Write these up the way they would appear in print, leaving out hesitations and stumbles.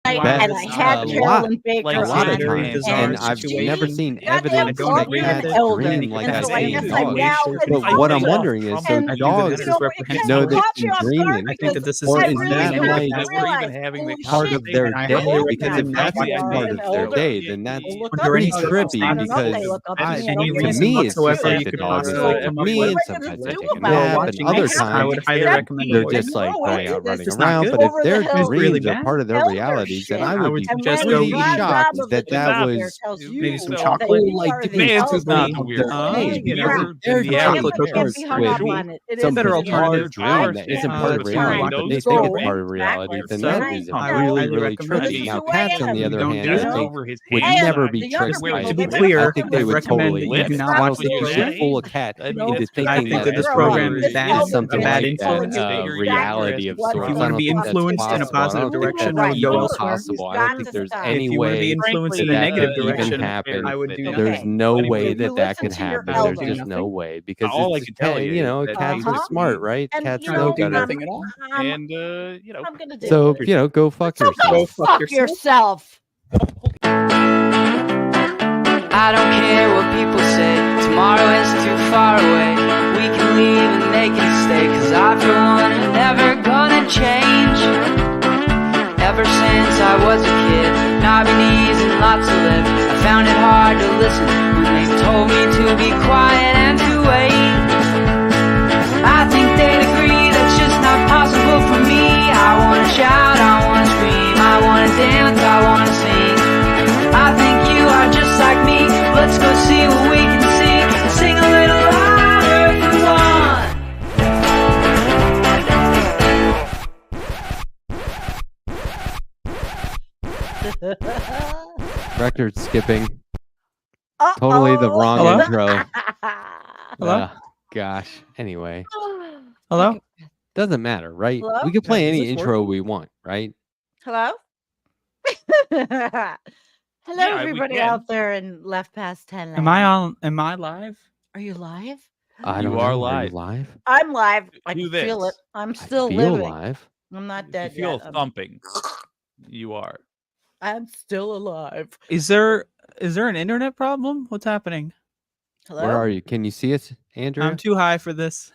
and I had Carolyn Baker like, on, a lot of times. and I've never seen evidence goddamn that program cats elder. dream like And I so I see guess in I'm dogs. now But what I'm wondering is, so and, dogs you know, it kind know of that caught you in off dreaming, guard I think that because this is or I is really that didn't like realize, part of their And I day? highly Because if recommend that's watching part of their older. day, then that's Well, look pretty up trippy I don't know if because they look up to me. I any don't to reason me it's just whatsoever like you the could dog is possibly like to come up me, with. and What sometimes do I do take a about nap, watching and other this, I would times highly recommend they're avoiding just like No, going out it's running just not around. good. But if over the their hill. really dreams are bad. part of their Elder realities, then shit. I I would would be And when just the go pretty eat Rob shocked of that the that dog there was tells you maybe some that chocolate. you like are to the be Man's part elder. of weird. their Oh, day. You Because know, if their the I guess chocolate I dreams can't are be hung up with on it. It some is better what it bizarre is. alternative. dream that isn't part of let's reality, rewind but to they this think it's program. part of reality, then So, that is I really, highly really recommend trippy. it. Now, This is cats, who I on the am. other Don't hand, do I it. think Hey, would never be the younger tricked by people, To it. be they might clear, I think think I they it's would recommend totally that you do not watch this honestly program. fool a cat into I thinking think that this a program dream is bad. is something A bad like influence. a reality of What sorts. If you I want to don't be think that's influenced in a possible. I positive don't think direction, that's I would go even elsewhere. possible. I don't think there's any If you want to be way influenced in a that negative could even direction, happen. I would do There's nothing. no Okay. way You that that listen could to your happen. There's elder. just no way because All I it's can just tell you, you know, is that cats they are smart, right? And Cats you I know don't do better. nothing at all. and you know, I'm gonna do So it. you know, go fuck So yourself. go fuck yourself. I don't care what people say, tomorrow is too far away. We can leave and they can stay, cause I for one am never gonna change. Ever since I was a kid, knobby knees and lots of lip, I found it hard to listen when they told me to be quiet and to wait. I think they'd agree that's just not possible for me. I wanna shout, I wanna scream, I wanna dance, I wanna sing. I think you are just like me. Let's go see what we can see. Sing a little louder Uh-oh. Record skipping. Totally the wrong Hello? intro. Hello? Gosh. Anyway, Hello? doesn't matter, right? Hello? We can play Does any this intro we want, right? Hello? Hello, Yeah, we everybody can. out there in Left Past 10 Land. Am I live? Are you live? I You don't are know. live. Live? I'm live. I Do can feel it. this. I'm still I feel living. live. I'm not If dead you feel yet. thumping, you are. I'm still alive. Is there an internet problem? What's happening? Hello? Where are you? Can you see us, Andrew? I'm too high for this.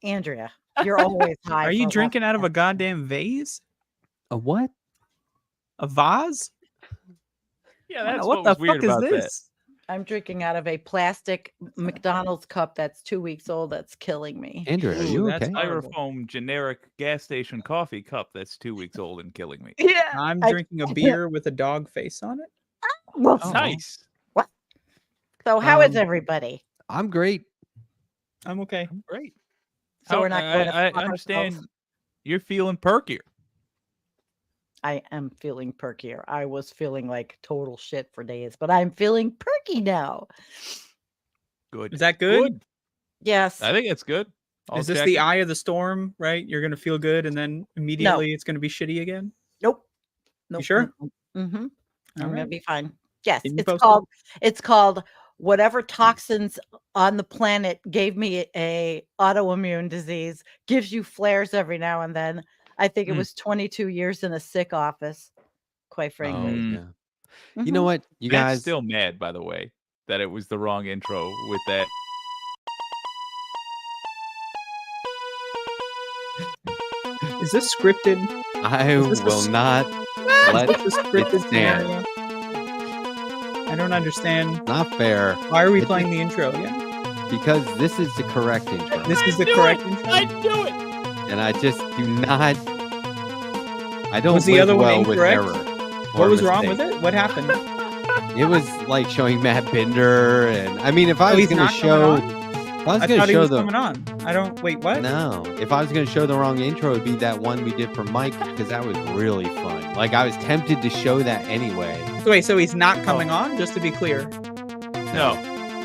Andrea, you're always high. Are you for drinking Left out of a Past. goddamn vase? A what? A vase? Yeah, that's what what the was weird fuck is about that. this? I'm drinking out of a plastic McDonald's cup that's 2 weeks old. That's killing me. Andrew, are Ooh, you that's okay? horrible. Styrofoam generic gas station coffee cup that's 2 weeks old and killing me. Yeah. I'm I- drinking a beer with a dog face on it. Well, Oh. Nice. so how is Um, everybody? I'm great. I'm okay. Great. So we're not going to I fuck understand ourselves? you're feeling perkier. I am feeling perkier. I was feeling like total shit for days, but I'm feeling perky now. Good. Is that good? Yes. I think that's good. I'll Is this check the it. eye of the storm, right? You're going to feel good and then immediately it's going to be shitty again? Nope. Nope. sure? Mm-hmm. I'm gonna Alright. be fine. Yes, Keep me it's posted. it's called whatever toxins on the planet gave me a autoimmune disease gives you flares every now and then. I think it was 22 years in a sick office, quite Oh, frankly. yeah. You know Mhm. what, you Matt's guys? still mad, by the way, that it was the wrong intro with that. Is this scripted? I Is this a will s- not Is let this a scripted it stand. scenario? I don't understand. Not fair. Why are we It playing the intro again? Because this is the correct intro, This is the correct intro. I do it. and I just do not. I don't Was the live other one well with incorrect? error. What was wrong with it? What happened? It was like showing Matt Binder, and I mean, if I Oh, was he's going to not show, coming on? if I was I going thought to he show was the coming on. I don't. Wait, what? no, if I was going to show the wrong intro, it'd be that one we did for Mike because that was really fun. Like I was tempted to show that anyway. So wait, so he's not coming on? Just to be clear. No,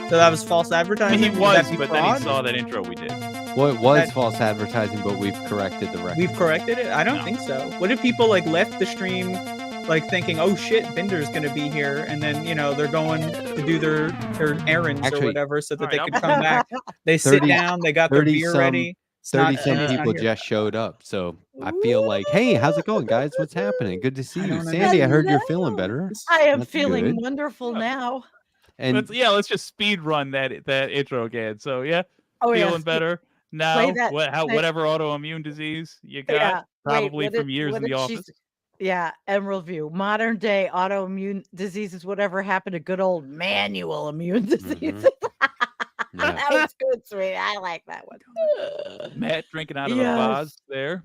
So that was false I advertising? mean, he Would that was, be but then he fraud? saw that intro we did. Well, it was That- false advertising, but we've corrected the record. We've corrected it? I don't No. think so. What if people like left the stream like thinking, oh shit, Binder's gonna be here, and then they're going to do their errands Actually- or whatever so that they Alright, can come back. They sit 30 down, they got their 30 beer some- ready. 30-some it's not people here. just showed up. So I feel like, hey, how's it going, guys? What's happening? Good to see I you. don't Sandy, I heard you're Hello. feeling better. I am That's feeling good. wonderful Yeah. now. And Let's just speed run that intro again. So yeah, Oh yeah, feeling better now. play that. Whatever autoimmune disease you got, Yeah, wait, probably from years in the office. Yeah, Emerald View. Modern day autoimmune diseases, whatever happened to good old manual immune diseases. Yeah. That was good, sweet. I like that one. Matt drinking out of a Yes. vase there.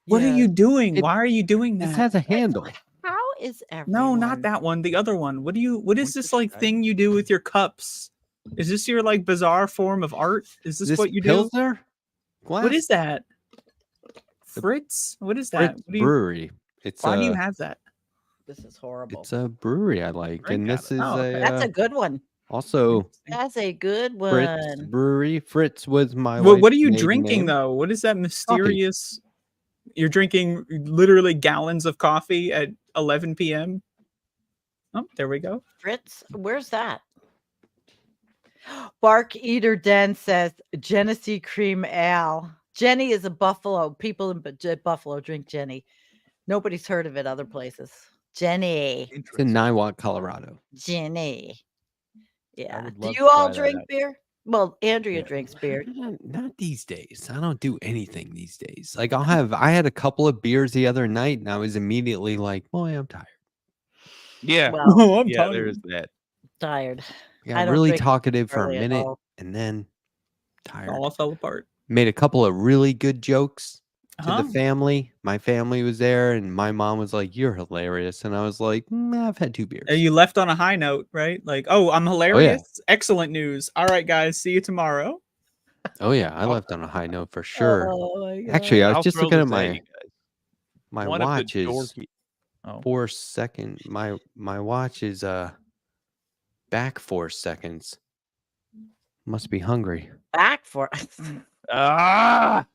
What are you doing? It- Why are you doing This that? has a handle. How is everyone? No, not that one. The other one. What is What's this the like shite? thing you do with your cups? Is this your like bizarre form of art? Is this what you do? Pilsner? Glass? What is that? Fritz? What is that? Fritz What do you, Brewery. It's why do you have that? This is horrible. It's a brewery I like, Drink and out this of is it. Oh, okay. That's a good one. also That's a good Fritz one. Brewery. Fritz was my. Well, what wife's are you maiden drinking name. though? What is that mysterious? You're drinking literally gallons of coffee at 11 p.m. Oh, there we go. Fritz, where's that? Bark Eater Den says Genesee Cream Ale. Jenny is a Buffalo. People in Buffalo drink Jenny. Nobody's heard of it other places. Jenny. It's in Niwot, Colorado. Jenny. Yeah. would Do love you to all try that drink out. beer? Well, Andrea Yeah. drinks beer. Not these days. I don't do anything these days. Like I had a couple of beers the other night, and I was immediately like, "Boy, I'm tired." Yeah, Well, Oh, I'm yeah, tired. there's that. tired. I I got don't really drink talkative for a hardly at minute, all. and then It tired. all fell apart. Made a couple of really good jokes to Uh-huh. the family. My family was there, and my mom was like, "You're hilarious," and I was like, "I've had 2 beers." You left on a high note, right? Like, oh, I'm hilarious. Excellent news. All right, guys, see you tomorrow. Oh yeah, I left on a high note for sure. Oh my God. Actually, I was I'll just throw looking at this you guys. my One of the watch is dorky- Oh. 4 seconds. My watch is back 4 seconds. Must be hungry. Back for Ah!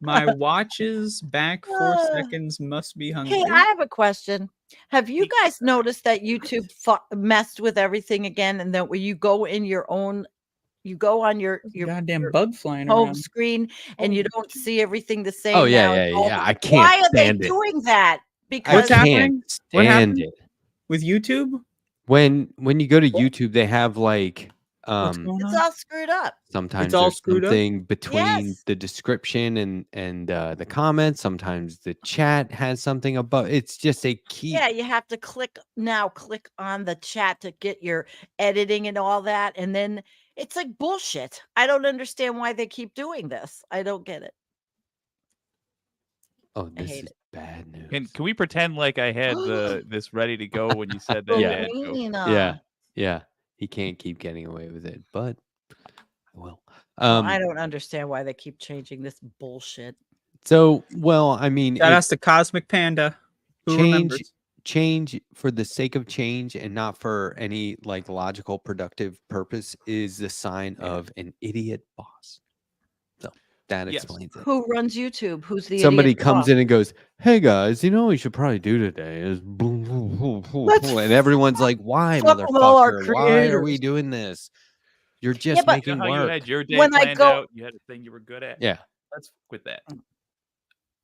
My watch's back 4 Ah. seconds must be hungry. Hey, I have a question. Have you guys noticed that YouTube messed with everything again, and that when you go in your own, you go on your Goddamn bug flying home around. screen and you don't see everything the same. Oh yeah, now. yeah, It's all- yeah. I Why can't are they stand it. doing that? I Because What's can't happening? What stand happened? it. With YouTube? When you go to YouTube, they have like What's going it's on? all screwed up. sometimes all there's screwed up? something between Yes. the description and the comments. Sometimes the chat has something above. It's just a key. Yeah, you have to click on the chat to get your editing and all that, and then it's like bullshit. I don't understand why they keep doing this. I don't get it. Oh, this hate is it. bad news. Can we pretend like I had this ready to go when you said that? Yeah. dad joke? Selena. Yeah. He can't keep getting away with it, but I will. I don't understand why they keep changing this bullshit. So, well, I mean, Shout it- out to Cosmic Panda. Who remembers? change for the sake of change and not for any like logical productive purpose is the sign of an idiot boss. So that Yes. explains it. Who runs YouTube? Who's the Somebody idiot comes boss? in and goes, "Hey guys, you know what we should probably do today is boom, boom, boom, boom, Let's boom," and everyone's like, "Why, fuck with all our motherfucker? Why are we creators." doing this? You're just but- You making know how you work." had your day When I planned go- out? You had a thing you were good at? Yeah. Let's quit that.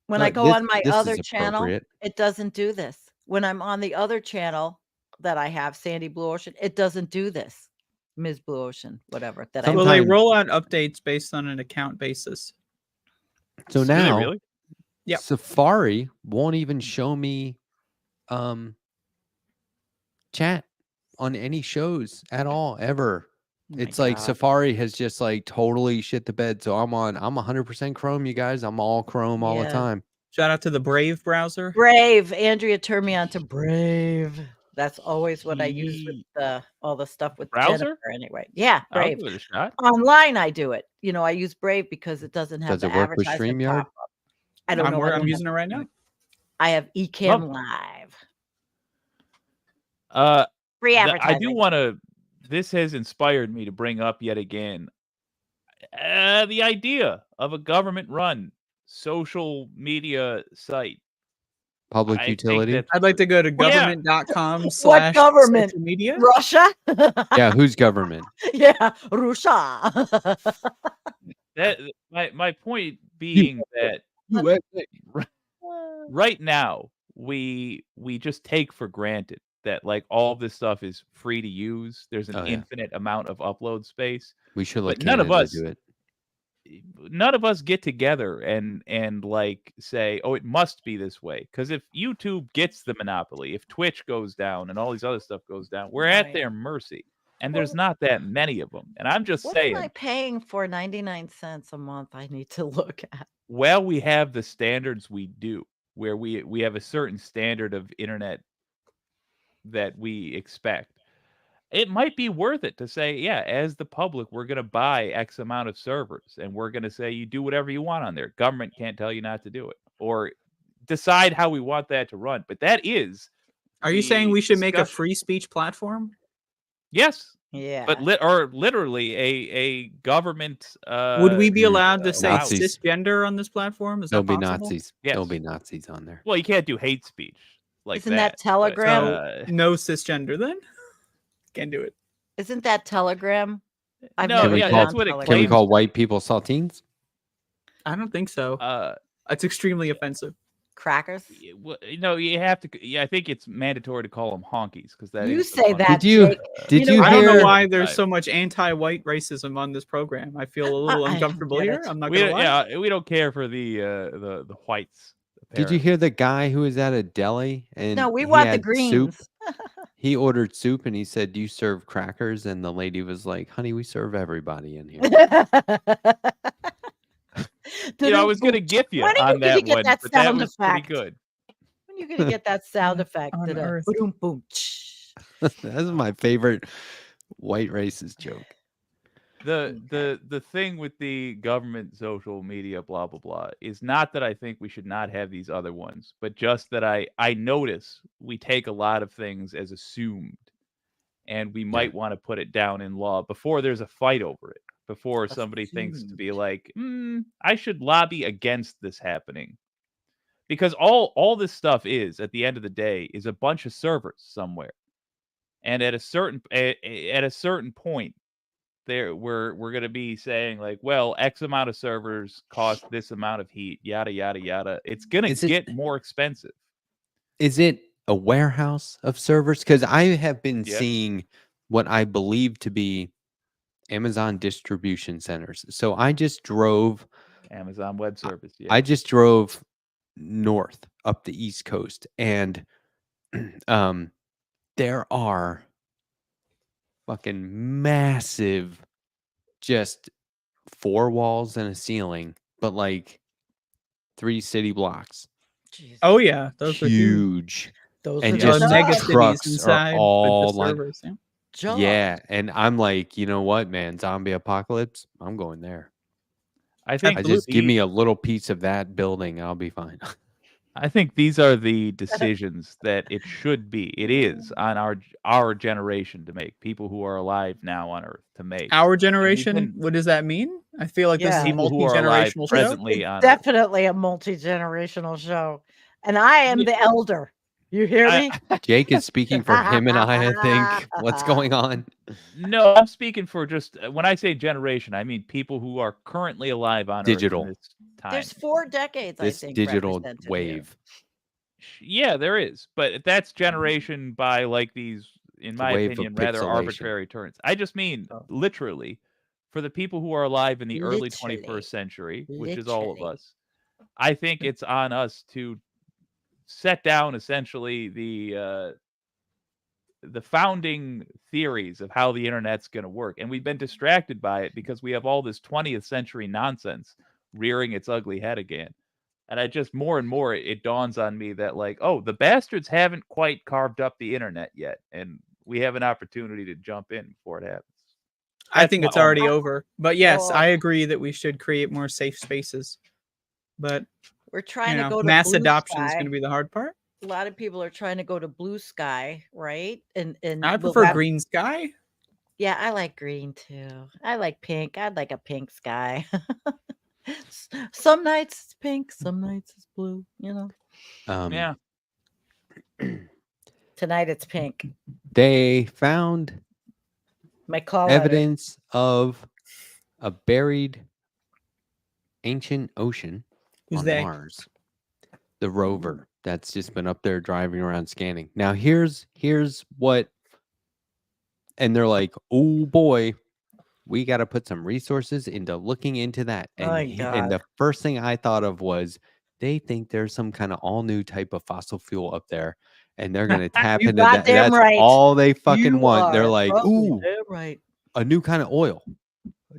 When No, I go this- on my this other is channel, appropriate. it doesn't do this. When I'm on the other channel that I have, Sandy Blue Ocean, it doesn't do this. Ms. Blue Ocean, whatever. That I Well, they Sometimes- roll out updates based on an account basis. So Do they now really? Yep. Safari won't even show me chat on any shows at all ever. Oh my It's like God. Safari has just like totally shit the bed. So I'm 100% Chrome, you guys. I'm all Chrome all the Yeah. time. Shout out to the Brave browser. Brave. Andrea turned me on to Brave. That's always what I use with all the stuff with Browser? Jennifer anyway. Yeah, I'll Brave. give it a shot. Online, I do it. I use Brave because it doesn't have Does the it work with advertisement StreamYard? pop up. I don't know. I'm using it right now. I have Ecamm Live. Free I advertising. do want to. This has inspired me to bring up yet again the idea of a government-run social media site. Public I think utility. that's- I'd like to go to Well, yeah. government.com What government? social media. Russia? Yeah, who's government? Yeah, Russia. my point being that USA. right now we just take for granted that like all this stuff is free to use. There's an Oh, yeah. infinite amount of upload space. We should let But none of Canada us do it. Get together and like say, oh, it must be this way. Because if YouTube gets the monopoly, if Twitch goes down and all these other stuff goes down, we're at Right. their mercy. And there's not that many of them. And I'm just What saying, am I paying for 99 cents a month? I need to look at. well, we have the standards we do, where we have a certain standard of internet that we expect. It might be worth it to say, yeah, as the public, we're going to buy X amount of servers and we're going to say you do whatever you want on there. Government can't tell you not to do it or decide how we want that to run. But that is. Are you saying the we should make a discussion. free speech platform? Yes. Yeah. But literally a government. Would we be allowed to say Nazis. cisgender on this platform? Is There'll that be possible? Nazis. Yes. There'll be Nazis on there. Well, you can't do hate speech like Isn't that but, Telegram? No cisgender then? Can't do it. Isn't that Telegram? I've No, never yeah, been that's on what it Telegram. Can we claims. call white people saltines? I don't think so. It's extremely offensive. Crackers? No, you have to. Yeah, I think it's mandatory to call them honkies because that. You is the say fun- that, Did you- Jake. Did know you what? I don't know hear- why there's Right. so much anti-white racism on this program. I feel a little I don't uncomfortable get here. it. I'm not We gonna don't, lie. yeah, we don't care for the whites. Did you apparently. hear the guy who was at a deli and No, we he want the had greens. soup? He ordered soup and he said, "Do you serve crackers?" And the lady was like, "Honey, we serve everybody in here." I was gonna gip you When are you on gonna that get one, that but that sound was pretty effect? good. When are you going to get that sound effect? On Da-da, Earth. boom, boom. That's my favorite white racist joke. The thing with the government social media blah blah blah is not that I think we should not have these other ones, but just that I notice we take a lot of things as assumed, and we might want to put it down in law before there's a fight over it. Before somebody thinks to be like, I should lobby against this happening. Because all this stuff is, at the end of the day, is a bunch of servers somewhere. And at a certain point, we're going to be saying like, well, X amount of servers cost this amount of heat, yada yada yada. It's going to get more expensive. Is it a warehouse of servers? Because I have been Yep. seeing what I believe to be Amazon distribution centers. So I just drove Amazon Web Service. Yeah. I just drove north up the East Coast, and there are fucking massive, just 4 walls and a ceiling, but like 3 city blocks. Jeez. Oh yeah, those are huge. Huge. Those and are just the mega nuts. trucks cities are inside all with the lined- servers. Yeah. Junk. Yeah, and I'm like, you know what, man? Zombie apocalypse. I'm going there. I think Just give me a little piece of that building. I'll be fine. I think these are the decisions that it should be. It is on our generation to make. People who are alive now on Earth to make. Our generation. been- What does that mean? I feel like this is a People who are alive multi-generational show. presently on Earth. Definitely a multi-generational show. And I am the elder. You hear me? Jake is speaking for him and I think. What's going on? No, I'm speaking for just when I say generation, I mean people who are currently alive on Digital. Earth in this time. There's 4 decades, This I think. digital represented here. wave. Yeah, there is, but that's generation by like these, in my wave of opinion, rather pixelation. arbitrary terms. I just mean literally for the people who are alive in the early Literally. 21st century, which is all of Literally. us. I think it's on us to set down essentially the founding theories of how the internet's going to work, and we've been distracted by it because we have all this 20th century nonsense rearing its ugly head again. And I just more and more it dawns on me that like, oh, the bastards haven't quite carved up the internet yet, and we have an opportunity to jump in before it happens. I think it's already Oh. over. But yes, Oh. I agree that we should create more safe spaces. But We're trying to go to mass Blue adoption is Sky. going to be the hard part. A lot of people are trying to go to Blue Sky, right? And I we'll prefer have- green sky. Yeah, I like green too. I like pink. I'd like a pink sky. Some nights it's pink, some nights it's blue, you know. Yeah. Tonight it's pink. They found My call letter. evidence of a buried ancient ocean Who's on they? Mars. The rover that's just been up there driving around scanning. Now here's what, and they're like, oh boy, we got to put some resources into looking into that. And My and God. the first thing I thought of was they think there's some kind of all new type of fossil fuel up there, and they're gonna tap You into that. goddamn That's right. all they fucking You want. They're are like, probably ooh, damn right. a new kind of oil,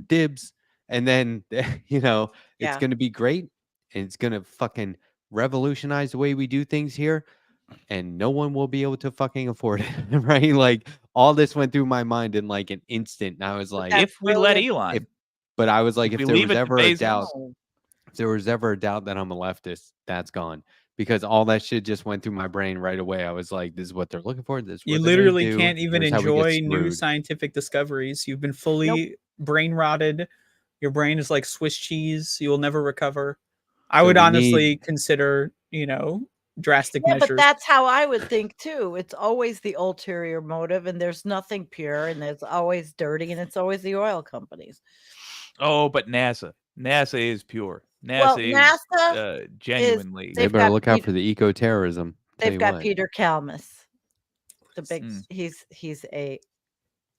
dibs, and then you know it's Yeah. gonna be great, and it's gonna fucking revolutionize the way we do things here, and no one will be able to fucking afford it, right? Like all this went through my mind in like an instant, and I was like, that's If we let brilliant. Elon, but I was like, if if we there leave was it to ever a Bezos. doubt, No. if there was ever a doubt that I'm a leftist, that's gone. Because all that shit just went through my brain right away. I was like, this is what they're looking for. This is what You they're gonna literally do. can't even Here's how we get enjoy new screwed. scientific discoveries. You've been fully brain rotted. Your brain is like Swiss cheese. You will never recover. I So would we honestly need- consider, drastic Yeah, measures. but that's how I would think too. It's always the ulterior motive, and there's nothing pure, and there's always dirty, and it's always the oil companies. Oh, but NASA is pure. NASA Well, is NASA genuinely. They they've better got look out Pete- for the eco-terrorism. Tell They've you got what. Peter Kalmus, the big. Mm. He's a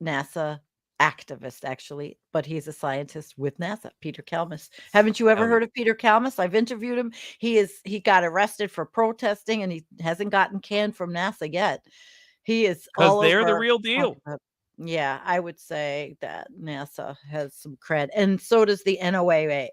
NASA activist, actually, but he's a scientist with NASA. Peter Kalmus. Haven't you ever Hell heard of Peter Kalmus? I've interviewed him. He got arrested for protesting, and he hasn't gotten canned from NASA yet. He is Because all they're the over real talking deal. about- Yeah, I would say that NASA has some cred, and so does the NOAA,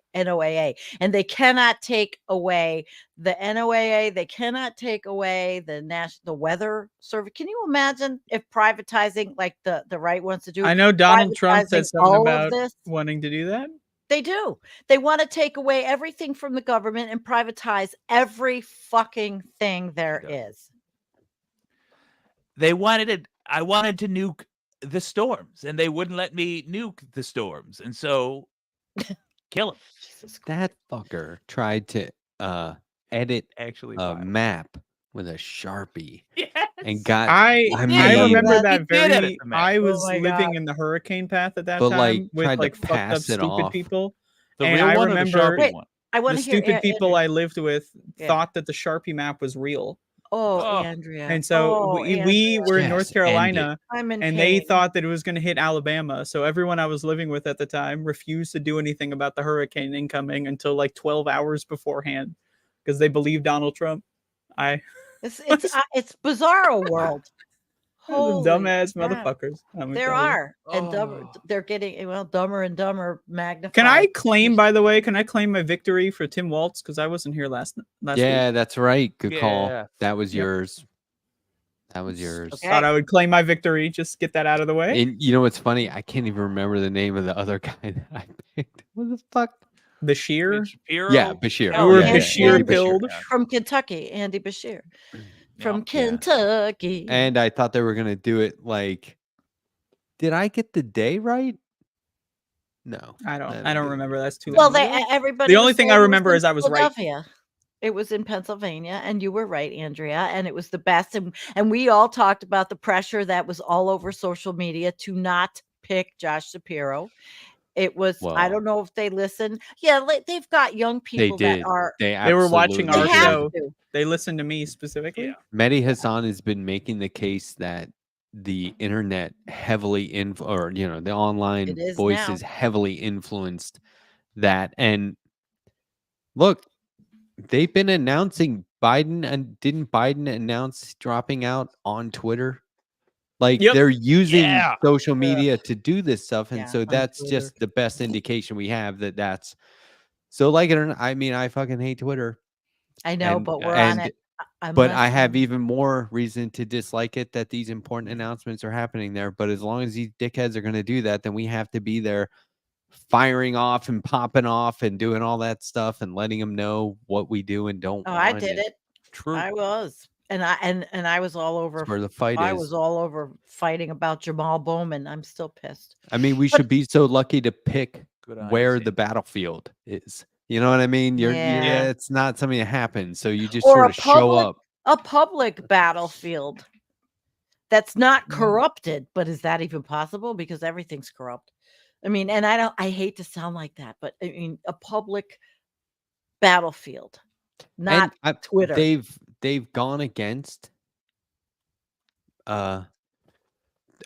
and they cannot take away the NOAA. They cannot take away the Weather Service. Can you imagine if privatizing, like the right wants to do? I know Donald Trump said privatizing something all about of this? wanting to do that. They do. They want to take away everything from the government and privatize every fucking thing there is. They wanted it. I wanted to nuke the storms, and they wouldn't let me nuke the storms, and so kill him. Jesus Christ. That fucker tried to edit Actually, a violent. map with a Sharpie Yes. and got I I remember mean- that He did edit very. the map. I was Oh my living God. in the hurricane path at that But, time like, with tried to like fucked up pass it stupid off. people. The And real I one or the remember- Sharpie Wait, one? I want The to hear stupid people Andrea. I lived with Yeah. thought that the Sharpie map was real. Oh, Oh, Andrea. And so Oh, we Andrea. were in Yes, North end Carolina, I'm in and they pain. thought that it was going to hit Alabama. So everyone I was living with at the time refused to do anything about the hurricane incoming until like 12 hours beforehand because they believed Donald Trump. It's bizarro world. Holy Dumbass crap. motherfuckers. I'm There gonna tell you. are, and they're getting dumber and dumber magnified. Can I claim, by the way, my victory for Tim Waltz? Because I wasn't here last week. Yeah, that's right. Good call. Yeah. That was Yep. yours. That was yours. Okay. Thought I would claim my victory. Just get that out of the way. And you know what's funny? I can't even remember the name of the other guy that I picked. What the fuck? Bashir. Shapiro? Yeah, Bashir. Oh, We were yeah, Bashir Andy pilled. from Kentucky, Andy Bashir from Yeah. Kentucky. And I thought they were gonna do it like. Did I get the day right? No. I don't remember. That's too Well, long. everybody. The only was thing saying I it was remember in is I was right. Philadelphia. It was in Pennsylvania, and you were right, Andrea, and it was the best. And we all talked about the pressure that was all over social media to not pick Josh Shapiro. It was, I Well- don't know if they listen. Yeah, they've got young They people that did. are. They were watching absolutely our They have show. to. They listened to me specifically. Yeah. Mehdi Hassan has been making the case that the internet heavily the online It is voices now. heavily influenced that. And look, they've been announcing Biden, and didn't Biden announce dropping out on Twitter? Like Yep. they're using Yeah. social media to do this stuff, and Yeah, so on that's Twitter. just the best indication we have that's so. Like it or not, I mean, I fucking hate Twitter. I know, And- but we're on and- it. But I have even more reason to dislike it that these important announcements are happening there. But as long as these dickheads are going to do that, then we have to be there firing off and popping off and doing all that stuff and letting them know what we do and don't Oh, want. I did and- it. True. I was, and I was all over. That's where the fight I is. was all over fighting about Jamal Bowman. I'm still pissed. I mean, we but- should be so lucky to pick Good on you, where Steve. the battlefield is. You know what I mean? Yeah. It's not something that happens. So you just Or sort a of show up. A public battlefield that's not Yeah. corrupted, but is that even possible? Because everything's corrupt. I mean, and I hate to sound like that, but I mean, a public battlefield, not Twitter. They've gone against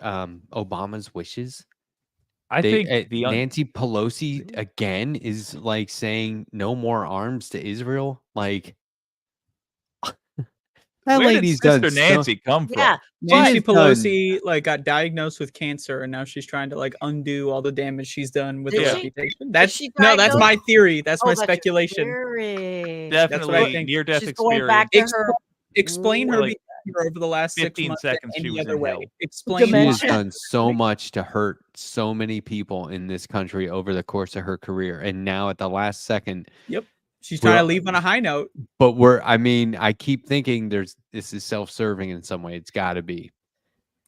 Obama's wishes. I think Nancy Pelosi again is like saying no more arms to Israel. Like that where lady's did done Sister Nancy come from? Yeah, Nancy She's done- Pelosi like got diagnosed with cancer, and now she's trying to like undo all the damage she's done with Did her she? reputation. Is That's she that's diagnosed? my theory. That's Oh, my that's your speculation. theory. Definitely I think. near-death She's going back experience. to her Explain her Like behavior over the last 6 15 months seconds in she any was other in way. hell. Explain She has Dementia. done so much to hurt so many people in this country over the course of her career, and now at the last second, Yep. She's trying Well, to leave on a high note. but I keep thinking this is self-serving in some way. It's got to be.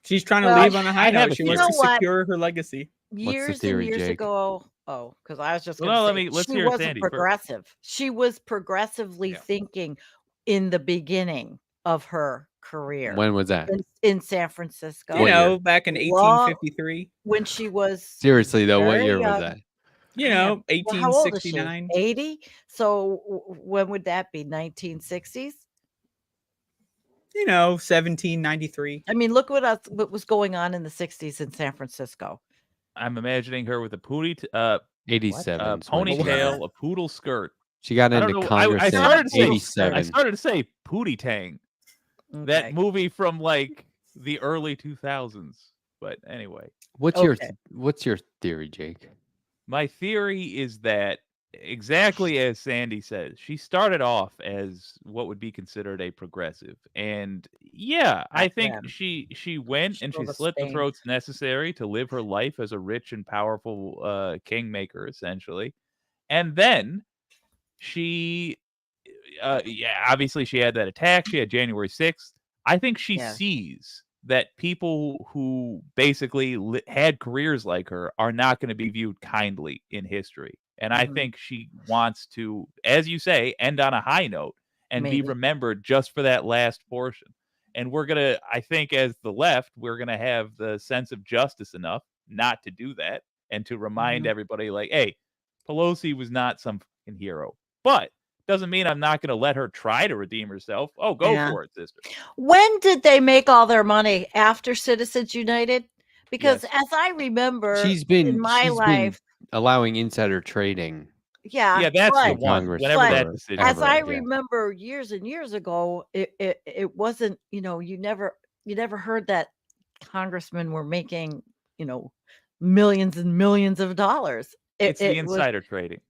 She's trying to Well, leave on a high I have note. a She theory. wants to You know what? secure her legacy. Years theory, and years Jake? ago. Oh, because I was just Well, going no, to say let's she hear wasn't Sandy first. progressive. She was progressively Yeah. thinking in the beginning of her career When was that? in San Francisco. You What know, year? back in Long- 1853. when she was Seriously though, what very year was young. that? You Man, know, well, how old is she? 1869. 80. So when would that be? 1960s. You know, 1793. I mean, look what was going on in the 60s in San Francisco. I'm imagining her with a 87. is when she got ponytail, it. a poodle skirt. She got I don't into know. Congress I in started to say 87. I started to say Pootie Tang, Okay. that movie from like the early 2000s. But anyway, What's Okay. your theory, Jake? my theory is that exactly as Sandy says, she started off as what would be considered a progressive, and yeah, I Back think then. she went and She'll she go to slit the Spain. throats necessary to live her life as a rich and powerful kingmaker, essentially, and then she, yeah, obviously she had that attack. She had January 6th. I think she Yeah. sees that people who basically had careers like her are not going to be viewed kindly in history. And I Mhm. think she wants to, as you say, end on a high note and be Maybe. remembered just for that last portion. And we're going to, I think, as the left, we're going to have the sense of justice enough not to do that and to remind Mhm. everybody, like, hey, Pelosi was not some fucking hero. But doesn't mean I'm not going to let her try to redeem herself. Oh, go Yeah. for it, sister. When did they make all their money? After Citizens United? Because Yes. as I remember She's been in my life, allowing insider trading Yeah, that's the but in one. Congress Whenever that forever, decision. as I yeah. remember years and years ago, it wasn't, you never heard that congressmen were making, millions and millions of dollars. It's the It was insider trading.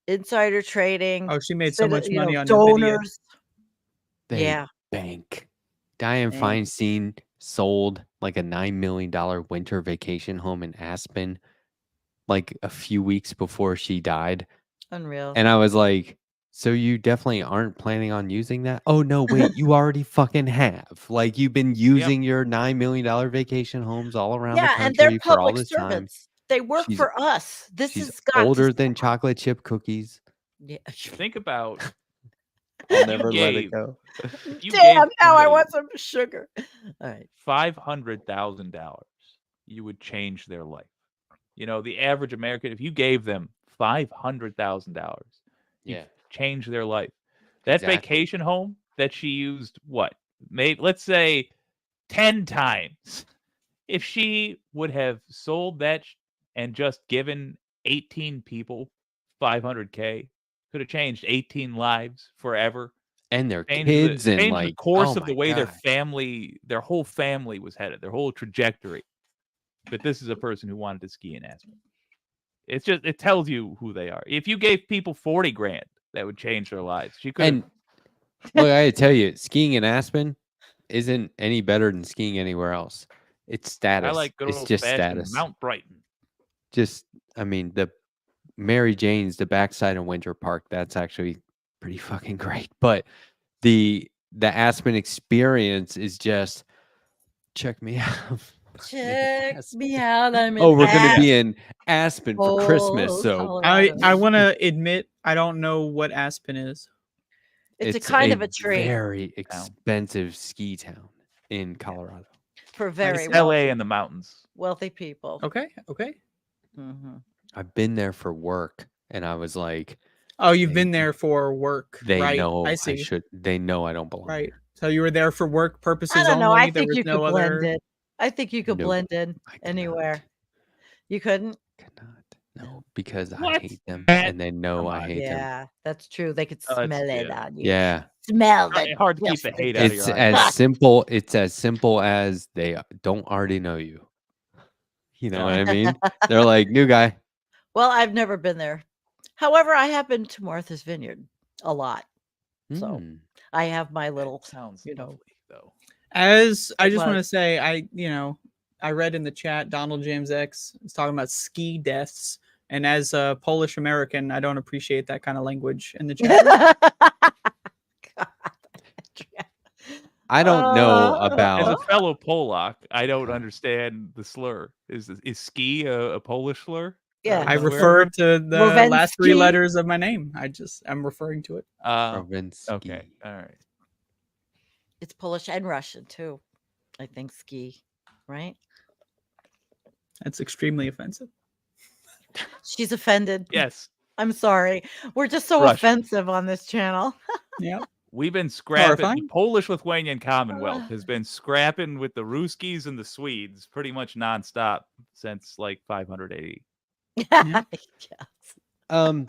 insider trading. Oh, she made so much money on Nvidia. donors. They Yeah. bank. Dianne Bank. Feinstein sold like a $9 million winter vacation home in Aspen like a few weeks before she died. Unreal. And I was like, so you definitely aren't planning on using that? Oh, no, wait, you already fucking have. Like, you've been using your $9 million vacation homes all around the Yeah, country and they're for all public this time. servants. They work She's- for us. This She's has got older to than stop. chocolate chip cookies. Yeah. Think about I'll You never let it gave- go. if you Damn, gave now I somebody want some sugar. All right. $500,000, you would change their life. The average American, if you gave them $500,000, you Yeah. change their life. That Exactly. vacation home that she used, let's say 10 times. If she would have sold that and just given 18 people $500K, could have changed 18 lives forever. And their Changed kids and changed like the course oh of the my way God. their whole family was headed, their whole trajectory. But this is a person who wanted to ski in Aspen. It tells you who they are. If you gave people 40 grand, that would change their lives. She could. And look, I gotta tell you, skiing in Aspen isn't any better than skiing anywhere else. It's status. I like good It's old just fashioned status. Mount Brighton. The Mary Jane's, the backside of Winter Park, that's actually pretty fucking great. But the Aspen experience is just check me out. Check Aspen. me out. I'm in Oh, we're gonna Aspen. be in Aspen for Christmas. Oh, So Colorado. I want to admit I don't know what Aspen is. It's a kind of a tree very expensive ski town in Colorado. for very It's LA in the mountains. wealthy people. Okay. Mhm. I've been there for work, and I was like, Oh, you've been there for work, They right? know I see. They know I don't belong. Right. So you were there for work purposes I don't know. only. I There think was you no could blend other. in. I think you could Nope. blend in I cannot. anywhere. You couldn't? Cannot. No, because I What? hate them Matt, and they know come I on. hate them. Yeah, that's true. They could Oh, smell that's- it yeah. on you. Yeah. Smell the Hard to keep the hate out of It's your as eyes. simple. It's as simple as they don't already know you. You know what I mean? They're like, new guy. Well, I've never been there. However, I have been to Martha's Vineyard a lot. So Hmm. I have my little, That sounds you know. lovely, though. As I It just want to was. say, I read in the chat, Donald James X is talking about ski deaths. And as a Polish American, I don't appreciate that kind of language in the chat. God, I don't know As about. a fellow Polak, I don't understand the slur. Is ski a Polish slur? Yeah. I Nowhere? refer to the last 3 Rovensky? letters of my name. I'm referring to it. Rovensky. Okay. All right. It's Polish and Russian too. I think ski, right? That's extremely offensive. She's offended. Yes. I'm sorry. We're just so Russian. offensive on this channel. Yeah. We've been scrapping. The Horrifying. Polish-Lithuanian Commonwealth has been scrapping with the Ruskies and the Swedes pretty much nonstop since like 580. Yes. Um,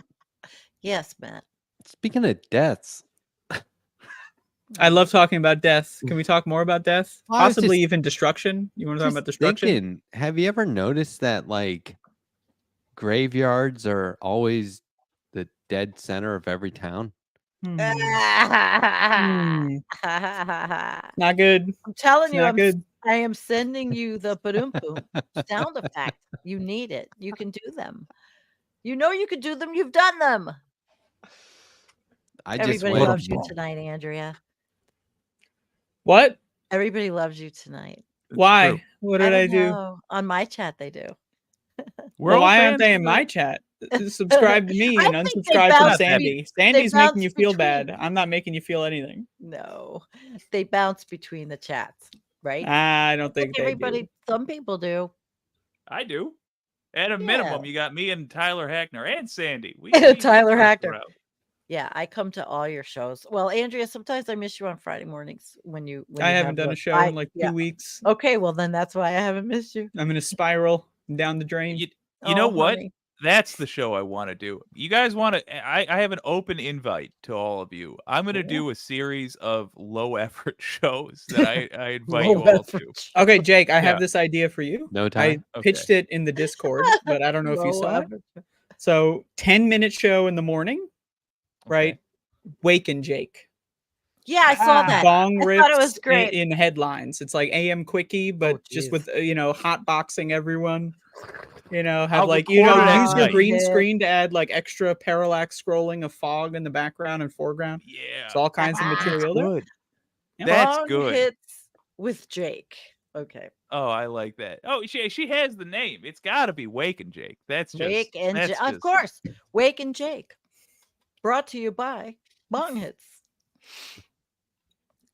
Yes, Matt. speaking of deaths, I love talking about death. Can we talk more about death? Well, I was Possibly just- even destruction. You want to talk just about destruction? thinking, have you ever noticed that like graveyards are always the dead center of every town? Hmm. I'm Not good. telling It's you, not good. I am sending you the ba-doom boom sound effect. You need it. You can do them. You know you can do them. You've done them. I just Everybody went. loves you tonight, Andrea. What? Everybody loves you tonight. Why? True. What did I don't do? know. On my chat, they do. We're Well, all why aren't fans they of in the- my chat? Subscribe to me I and think they unsubscribe from bounce Sandy. they Sandy's bounce making you feel between- bad. I'm not making you feel anything. No, they bounce between the chats, right? I don't think they everybody. do. Some people do. I do. At a minimum, you got me and Tyler Hackner and Sandy. We Tyler work Hackner. around. Yeah, I come to all your shows. Well, Andrea, sometimes I miss you on Friday mornings when you. I haven't done a show in like 2 weeks. Okay, well then that's why I haven't missed you. I'm in a spiral down the drain. You know Oh, what? honey. That's the show I want to do. You guys want to? I have an open invite to all of you. I'm going to do a series of low effort shows that I invite you all to. Okay, Jake, I have Yeah. this idea for you. No I time. pitched it in the Discord, but I don't know if you Low saw it. effort. So 10-minute show in the morning, right? Okay. Wake and Jake. Yeah, I saw that. Bong I rips thought it was great. in headlines. It's like AM quickie, but just geez. with hot boxing everyone. Have I'll like record it use your at green night. screen to add like extra parallax scrolling of fog in the background and foreground. Yeah. It's all kinds of material there. Good. Yeah. That's Bong good. Hits with Jake. Okay. Oh, I like that. Oh, she has the name. It's got to be Wake and Jake. That's just Wake and that's Jake. Of just- course. Wake and Jake. Brought to you by Bong Hits.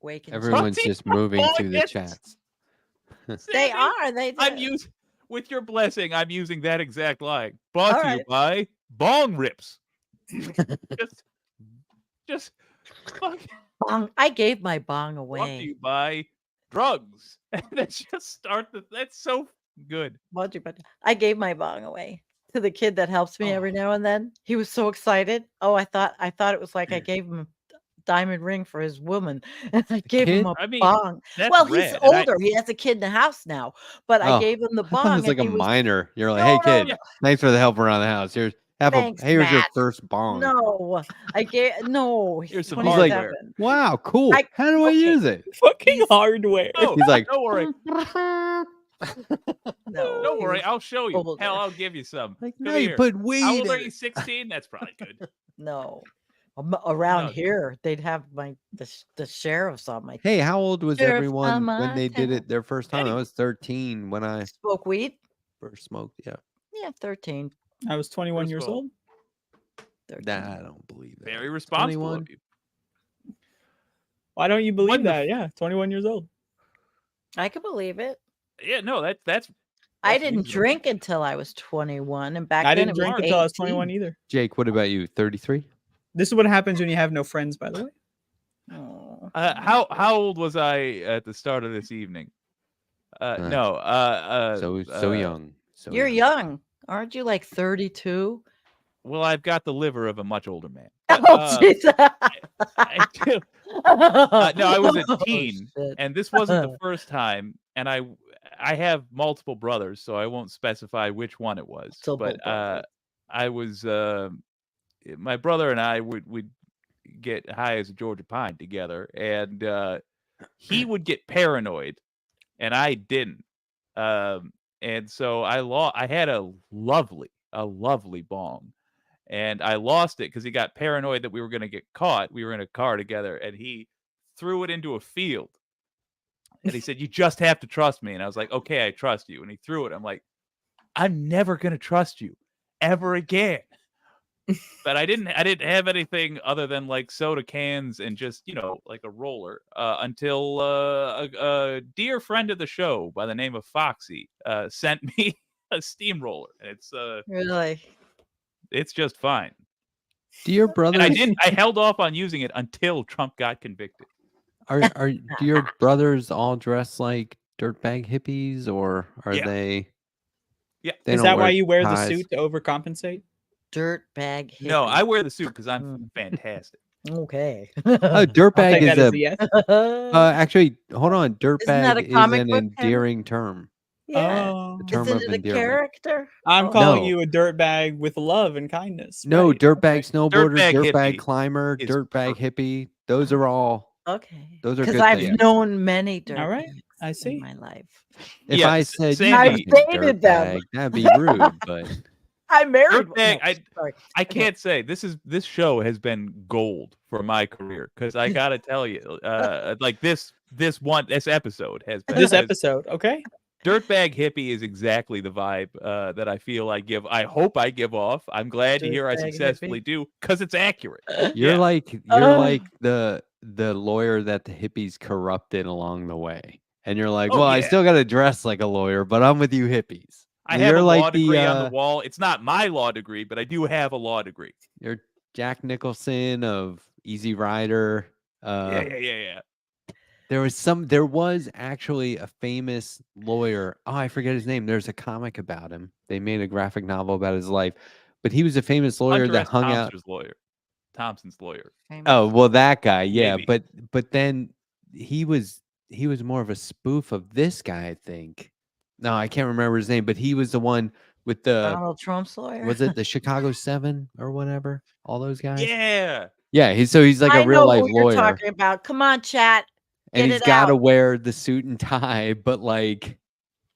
Wake and Everyone's Jake. just moving to the Yes. chats. They Sandy, are. They I'm do. using with your blessing. I'm using that exact line. Brought All to you right. by Bong Rips. just fuck. Bong. I gave my bong Brought to away. you by drugs. Let's just start the. That's so good. I gave my bong away to the kid that helps me every Oh. now and then. He was so excited. Oh, I thought it was like I gave him a diamond ring for his woman, and I gave him a I mean, bong. That's Well, he's rad, and older. He has a kid in the house now, but I Oh, gave him the I bong. thought it was like and a he was- minor. You're like, No, hey no, kid, no. thanks for the help around the house. Here's Thanks, your Matt. first bong. No, I gave no. He's Here's some 27. hardware. Wow, cool. I- How do I okay. use it? Fucking hardware. Oh, He's like, don't worry. No, Don't he worry. was I'll show you. older. Hell, I'll give you some. like Come no, you here. put weed How old are in you? it. 16? That's probably good. No. Around No. here, they'd have the sheriffs on my Hey, how old was Sheriff everyone on when my they did town. it their first time? I was 13 when I smoke weed. first smoked. Yeah, Yeah, 13. I was 21 years First of all, old. 13. nah, I don't believe that. Very responsible 21. of you. Why don't you believe When the that? Yeah, 21 years old. I could believe it. Yeah, no, that's I That's didn't reasonable. drink until I was 21, and back I then didn't it was drink until I was 18. 21 either. Jake, what about you? 33? This is what happens when you have no friends, by the way. Oh. How old was I at the start of this evening? No. So young. So You're young. Aren't you like 32? Well, I've got the liver of a much older man. Oh, Jesus. I do. No, I was a Oh, teen, shit. and this wasn't the first time. And I have multiple brothers, so I won't specify which one it was. Multiple But brothers. I was my brother and I would get high as a Georgia pine together, and he would get paranoid, and I didn't. And so I had a lovely bong. And I lost it because he got paranoid that we were going to get caught. We were in a car together, and he threw it into a field. And he said, "You just have to trust me." And I was like, "Okay, I trust you." And he threw it. I'm like, "I'm never going to trust you ever again." But I didn't have anything other than like soda cans and just, like a roller until a dear friend of the show by the name of Foxy sent me a steamroller. And Really? it's just fine. Do your And brothers I held off on using it until Trump got convicted. do your brothers all dress like dirtbag hippies, or are Yeah. they? Yeah. They Is don't that why you wear the ties? suit to overcompensate? Dirtbag hippie. No, I wear the suit because I'm fantastic. Okay. Oh, I'll dirtbag take is that as a a yes. actually. Hold on, that dirtbag a is comic an book, Henry? endearing term. Yeah. Oh. A term Isn't of it a endearment. character? I'm Oh. calling No. you a dirtbag with love and kindness. No, right, dirtbag okay. snowboarder, Dirtbag dirtbag hippie climber, is dirtbag perfect. hippie. Those are all. Okay. Those are Because good I've things. known many dirtbags All right, I in see. my life. If Yeah, I said same you I've fucking dated them. dirtbag, that'd be rude. But I married one. Dirtbag, No, sorry. I Okay. can't say this show has been gold for my career because I gotta tell you, like this episode has been. This because episode, okay? Dirtbag hippie is exactly the vibe that I feel I give. I hope I give off. I'm glad to hear I Dirtbag successfully do because it's accurate. you're Yeah. like the lawyer that the hippies corrupted along the way, and you're like, Oh, well, I yeah. still got to dress like a lawyer, but I'm with you hippies. I have You're a like law degree on the wall. It's not my law degree, but I do have a law degree. You're Jack Nicholson of Easy Rider. Yeah. There was actually a famous lawyer. Oh, I forget his name. There's a comic about him. They made a graphic novel about his life, but he was a famous lawyer Hunter that S. hung out. Thompson's lawyer. Oh, well, that guy, yeah. Maybe. But then he was more of a spoof of this guy, I think. No, I can't remember his name, but he was the one with the Donald Trump's lawyer. was it the Chicago 7 or whatever? All those guys. Yeah. Yeah, he's like I a real know life who you're lawyer. talking about. Come on, chat. And Get he's it got to out. wear the suit and tie, but like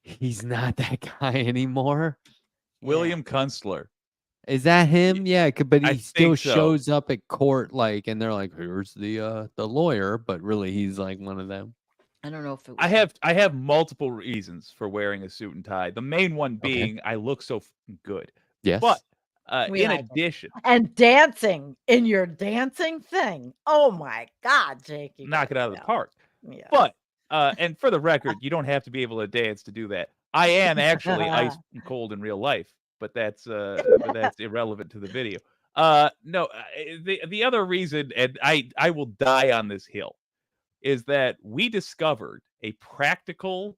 he's not that guy anymore. William Kunstler. Is that him? Yeah, but I he still think so. shows up at court, like, and they're like, "Here's the lawyer," but really he's like one of them. I don't know if it was. I have multiple reasons for wearing a suit and tie. The main one being I look so good. Yes, But We in like it. addition, And dancing in your dancing thing. Oh my God, Jake. you knock it gotta out of the go. park. Yeah. But and for the record, you don't have to be able to dance to do that. I am actually ice and cold in real life, but that's irrelevant to the video. No, the other reason, and I will die on this hill, is that we discovered a practical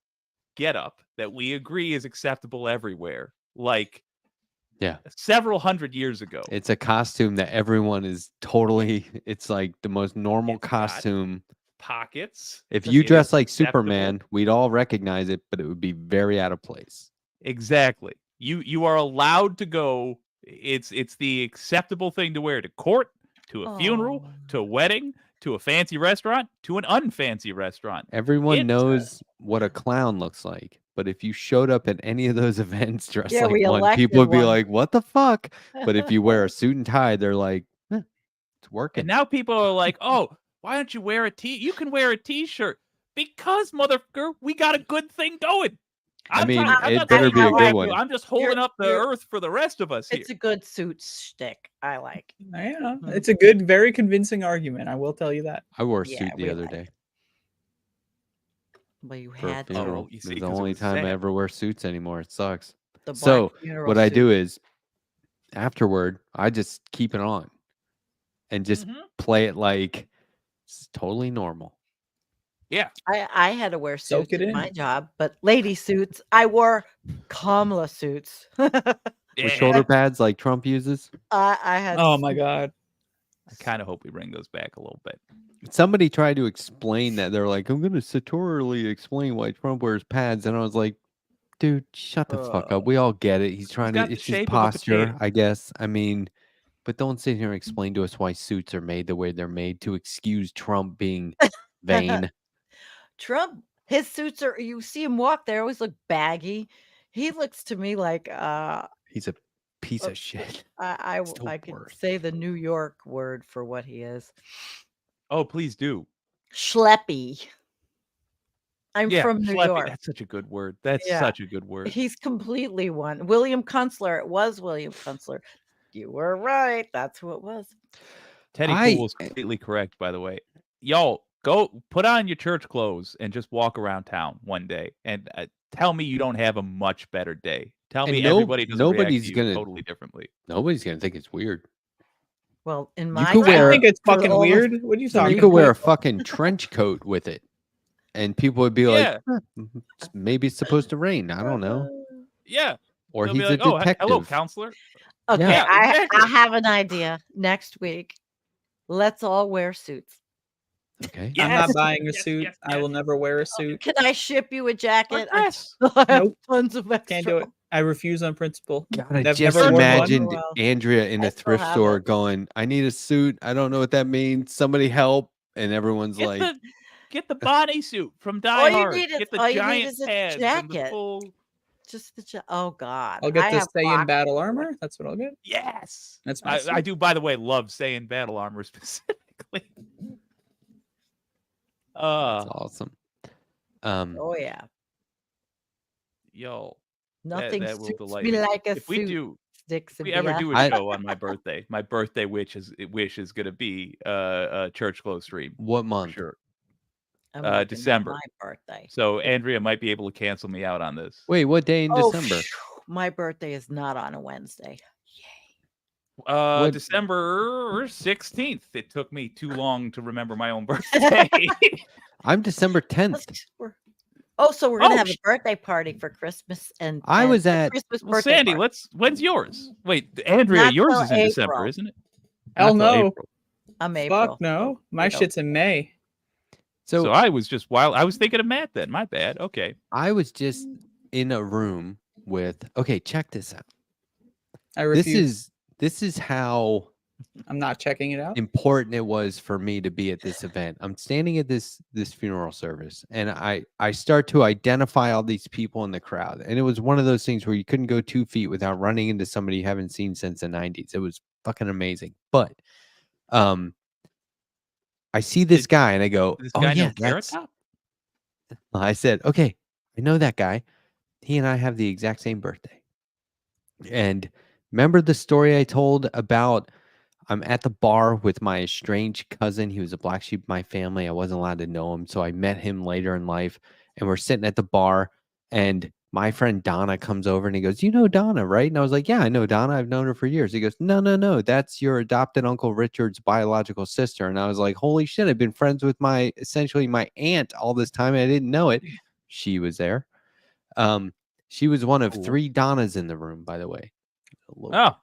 getup that we agree is acceptable everywhere, like several hundred years ago. it's a costume that everyone is totally. It's like the most normal It's got costume. Pockets. If It you is dress like acceptable. Superman, we'd all recognize it, but it would be very out of place. Exactly. You are allowed to go. It's the acceptable thing to wear to court, to a funeral, to a wedding, to a fancy restaurant, to an unfancy restaurant. Everyone It's, knows what a clown looks like, but if you showed up at any of those events dressed Yeah, like we one, elected people would be one. like, "What the fuck?" But if you wear a suit and tie, they're like, "It's working." And now people are like, "Oh, why don't you wear a you can wear a t-shirt because motherfucker, we got a good thing going." I'm mean, not it saying better be a you good have to. one. I'm just holding up the earth for the rest of us here. It's a good suit shtick. I like. Yeah, it's a good, very convincing argument. I will tell you that. I wore a Yeah, suit the we other like day Well, you for a had to. funeral. you It's see, the 'cause it only was time I sad. ever wear suits anymore. It sucks. The So black funeral what I suit. do is afterward, I just keep it on. and just Mhm. play it like it's totally normal. Yeah. I had to wear Soak suits it at in. my job, but lady suits, I wore Kamala suits. With shoulder pads like Trump uses. I had Oh my god. I kind of hope we bring those back a little bit. Somebody tried to explain that. They're like, I'm going to sartorially explain why Trump wears pads. And I was like, dude, shut the fuck up. We all get it. He's trying to, got the it's his shape of a posture, potato. I guess. I mean, but don't sit here and explain to us why suits are made the way they're made to excuse Trump being vain. Trump, his suits are, you see him walk, they always look baggy. He looks to me like He's a piece of shit. It's the I could worst. say the New York word for what he is. Oh, please do. Schleppy. I'm Yeah, from New schleppy. York. That's such a good word. That's Yeah. such a good word. He's completely one. William Kunstler. It was William Kunstler. You were right. That's who it was. Teddy Cool was completely correct, by the way. Y'all, go put on your church clothes and just walk around town one day and tell me you don't have a much better day. Tell me everybody doesn't react to you totally differently. Nobody's gonna think it's weird. Well, in You my could I wear, think it's for fucking all the weird. What are you talking you about? could wear a fucking trench coat with it, and people would be Yeah. like, maybe it's supposed to rain. I don't know. Yeah. Or They'll he's be like, a oh, detective. hello, counselor. Okay, Yeah, exactly. I have an idea. Next week, let's all wear suits. Okay. I'm not Yes, buying a yes, suit. yes, I will yes. never wear a suit. Can I ship you a Or jacket? dress. I have Nope. tons of extra. Can't do it. I refuse on principle. God, I I've just never worn one. imagined Well, Andrea in I a still thrift have store it. going, I need a suit. I don't know what that means. Somebody help. And everyone's like, Get the bodysuit from Die All you Hard. need is Get the all you need giant is a pads and the jacket. full. Just the oh god. I'll get I the have stay in pockets battle for it. armor. That's what I'll get. Yes. That's my I suit. do, by the way, love saying battle armor specifically. that's awesome. Oh yeah. Yo, Nothing that will suits delight me me. like a If we suit. do, Sticks if and we ever BS. do a show on my birthday wish is gonna be a church clothes stream. What For month? sure. I'm working on December. my birthday. So Andrea might be able to cancel me out on this. Wait, what day in Oh, December? phew, my birthday is not on a Wednesday. What- December 16th. It took me too long to remember my own birthday. I'm December 10th. Oh, so we're gonna Oh, have a birthday party for Christmas and I and was a at- Christmas Well, birthday Sandy, party. when's yours? Wait, Andrea, Not yours till is in December, April. isn't it? Hell Not till no. April. I'm April. Fuck no. My You know. shit's in May. So I was just wild. I was thinking of Matt then. My bad. Okay. I was just in a room with, okay, check this out. I refuse. This is how I'm not checking it out. important it was for me to be at this event. I'm standing at this funeral service, and I start to identify all these people in the crowd, and it was one of those things where you couldn't go 2 feet without running into somebody you haven't seen since the 90s. It was fucking amazing. But I see this guy and I go, This oh guy yeah, know Carrot that's. Top? I said, okay, I know that guy. He and I have the exact same birthday. And remember the story I told about I'm at the bar with my estranged cousin. He was a black sheep of my family. I wasn't allowed to know him. So I met him later in life. And we're sitting at the bar. And my friend Donna comes over and he goes, you know Donna, right? And I was like, yeah, I know Donna. I've known her for years. He goes, no. That's your adopted Uncle Richard's biological sister. And I was like, holy shit. I've been friends with essentially my aunt all this time. And I didn't know it. She was there. She was one of 3 Donnas in the room, by the way. Oh.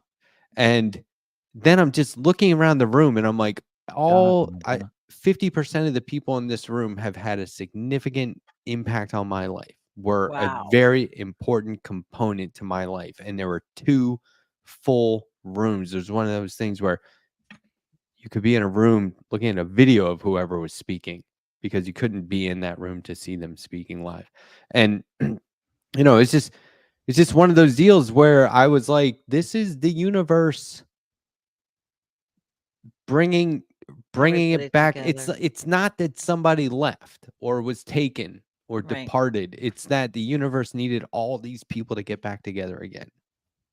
And then I'm just looking around the room and I'm like, 50% of the people in this room have had a significant impact on my life, were Wow. a very important component to my life. And there were 2 full rooms. There's one of those things where you could be in a room looking at a video of whoever was speaking because you couldn't be in that room to see them speaking live. And, you know, it's just one of those deals where I was like, this is the universe bringing Everybody it back. together. It's not that somebody left or was taken or Right. departed. It's that the universe needed all these people to get back together again.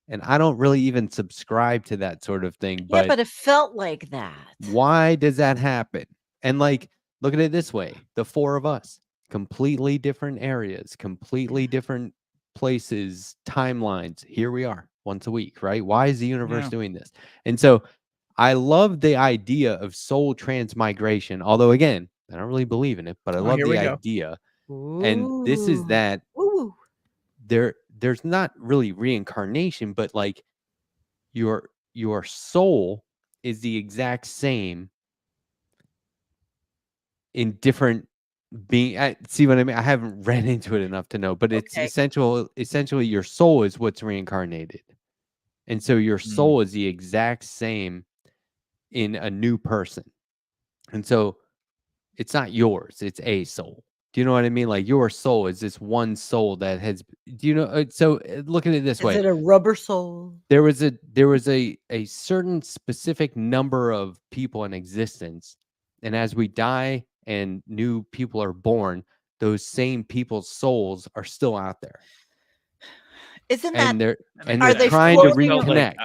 And I don't really even subscribe to that sort of thing. Yeah, but it felt like that. Why does that happen? And like, look at it this way. The 4 of us, completely different areas, completely different places, timelines. Here we are once a week, right? Why is the universe doing this? And so I love the idea of soul transmigration. Although, again, I don't really believe in it, but I love here the we go. idea. And this is that Ooh. there's not really reincarnation, but like your soul is the exact same in different being. See what I mean? I haven't read into it enough to know, but it's Okay. essentially your soul is what's reincarnated. And so your soul is the exact same in a new person. And so it's not yours, it's a soul. Do you know what I mean? Like your soul is this one soul that has, do you know? So look at it this way. Is it a rubber soul? There was a certain specific number of people in existence. And as we die and new people are born, those same people's souls are still out there. Isn't that And they're Are they trying to floating around? reconnect.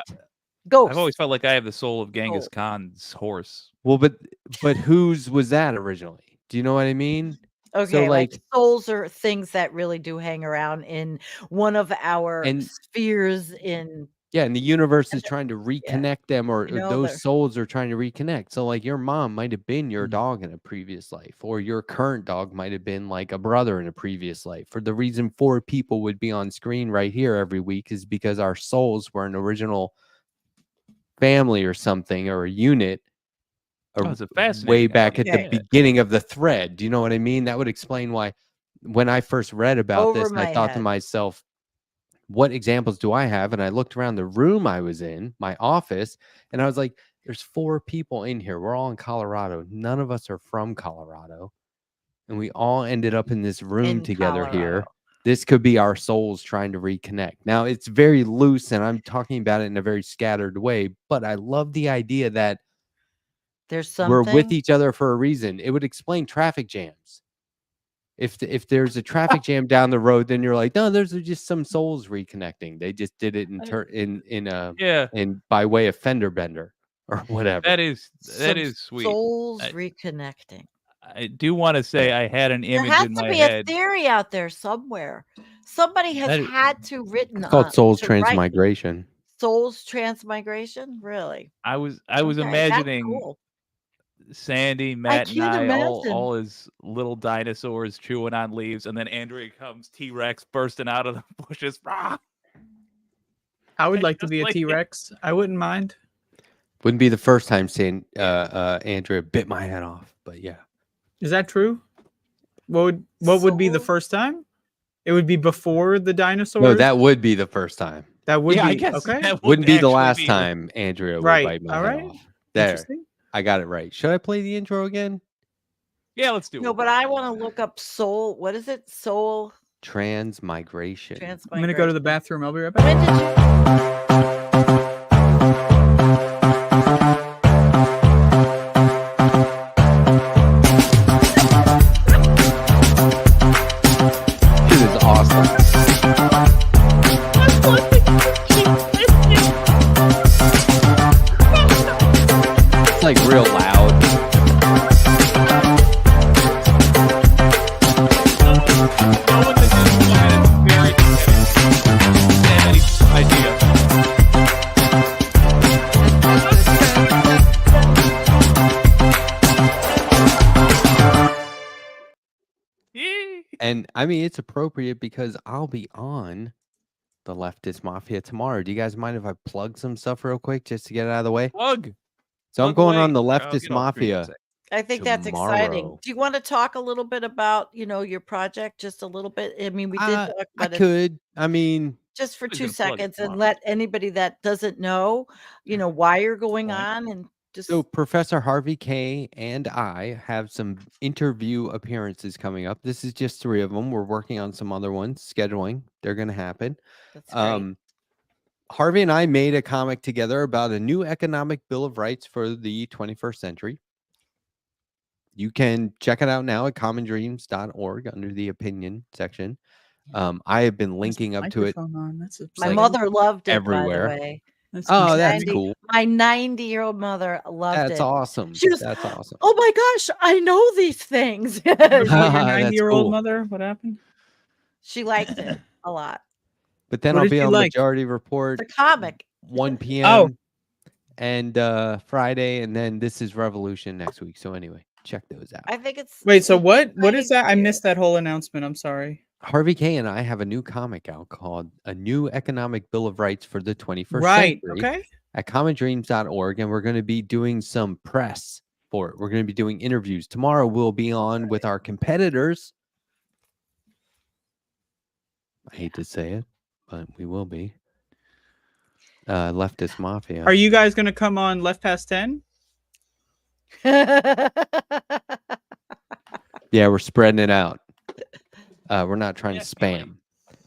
ghosts? I've always felt like I have the soul of Genghis Oh. Khan's horse. Well, but whose was that originally? Do you know what I mean? Okay, like like- souls are things that really do hang around in one of our And- spheres in Yeah, and the universe is trying to reconnect them, or You know, those they're- souls are trying to reconnect. So, like, your mom might have been your Mm. dog in a previous life, or your current dog might have been like a brother in a previous life. Or the reason 4 people would be on screen right here every week is because our souls were an original family or something, or a unit. Oh, it's a fascinating Way back at idea. the beginning of the thread. Do you know what I mean? That would explain why, when I first read about Over this, my I thought to head. myself, what examples do I have? And I looked around the room I was in, my office, and I was like, there's 4 people in here. We're all in Colorado. None of us are from Colorado. And we all ended up in this room In together here. Colorado. This could be our souls trying to reconnect. Now, it's very loose, and I'm talking about it in a very scattered way, but I love the idea that There's something. we're with each other for a reason. It would explain traffic jams. If there's a traffic jam down the road, then you're like, no, there's just some souls reconnecting. They just did it Yeah, in by way of fender bender or whatever. that is Some sweet. Souls I- reconnecting. I do want to say I had an There image has in to my be head. a theory out there somewhere. Somebody has That is- had to written It's called souls to write transmigration. souls transmigration. Really? I was Okay, that's imagining cool. Sandy, Matt, and can't I, imagine. all as little dinosaurs chewing on leaves, and then Andrea comes, T-Rex bursting out of the bushes. Rah! I would I like to just be a like it. T-Rex. I wouldn't mind. Wouldn't be the first time saying Andrea bit my head off, but yeah. Is that true? What would be the Soul? first time? It would be before the dinosaurs. No, that would be the first time. that would Yeah, be I guess okay. that would Wouldn't be the actually last be time Andrea would Right. bite my All head right. off. There, Interesting. I got it right. Should I play the intro again? Yeah, let's do it. No, but I want to look up soul. What is it? Soul Transmigration. transmigration. I'm gonna go to the bathroom. I'll be right back. When did you? This is awesome. It's like real loud. And I mean, it's appropriate because I'll be on the Leftist Mafia tomorrow. Do you guys mind if I plug some stuff real quick just to get it out of the way? Plug. So I'm Plug going away. on the I'll Leftist get off screen in a Mafia. sec. I think that's exciting. Tomorrow. Do you want to talk a little bit about, your project just a little bit? I mean, we did talk I about it could. I mean, just for We're 2 gonna plug it seconds and tomorrow. let anybody that doesn't know, why you're going on and just so Professor Harvey K and I have some interview appearances coming up. This is just 3 of them. We're working on some other ones, scheduling. They're going to happen. that's great. Harvey and I made a comic together about a new economic bill of rights for the 21st century. You can check it out now at commondreams.org under the opinion section. I have been linking up to it. That's My like- mother loved it, everywhere. by the way. That's Oh, interesting. that's 90 cool. My 90-year-old mother loved That's it. awesome. She was, That's awesome. oh my gosh, I know these things. What, your That's 90-year-old cool. mother? What happened? She liked it a lot. But then What I'll did be you on like? Majority Report The comic. 1 p.m. Oh. and Friday, and then this is Revolution next week. So anyway, check those out. I think it's Wait, so what is exciting that? I too. missed that whole announcement. I'm sorry. Harvey K and I have a new comic out called A New Economic Bill of Rights for the 21st Right. Century Okay. at commondreams.org, and we're going to be doing some press for it. We're going to be doing interviews. Tomorrow we'll be on with our competitors. I hate to say it, but we will be. Leftist Mafia. Are you guys gonna come on Left Past 10? Yeah, we're spreading it out. We're not trying Yeah, to spam.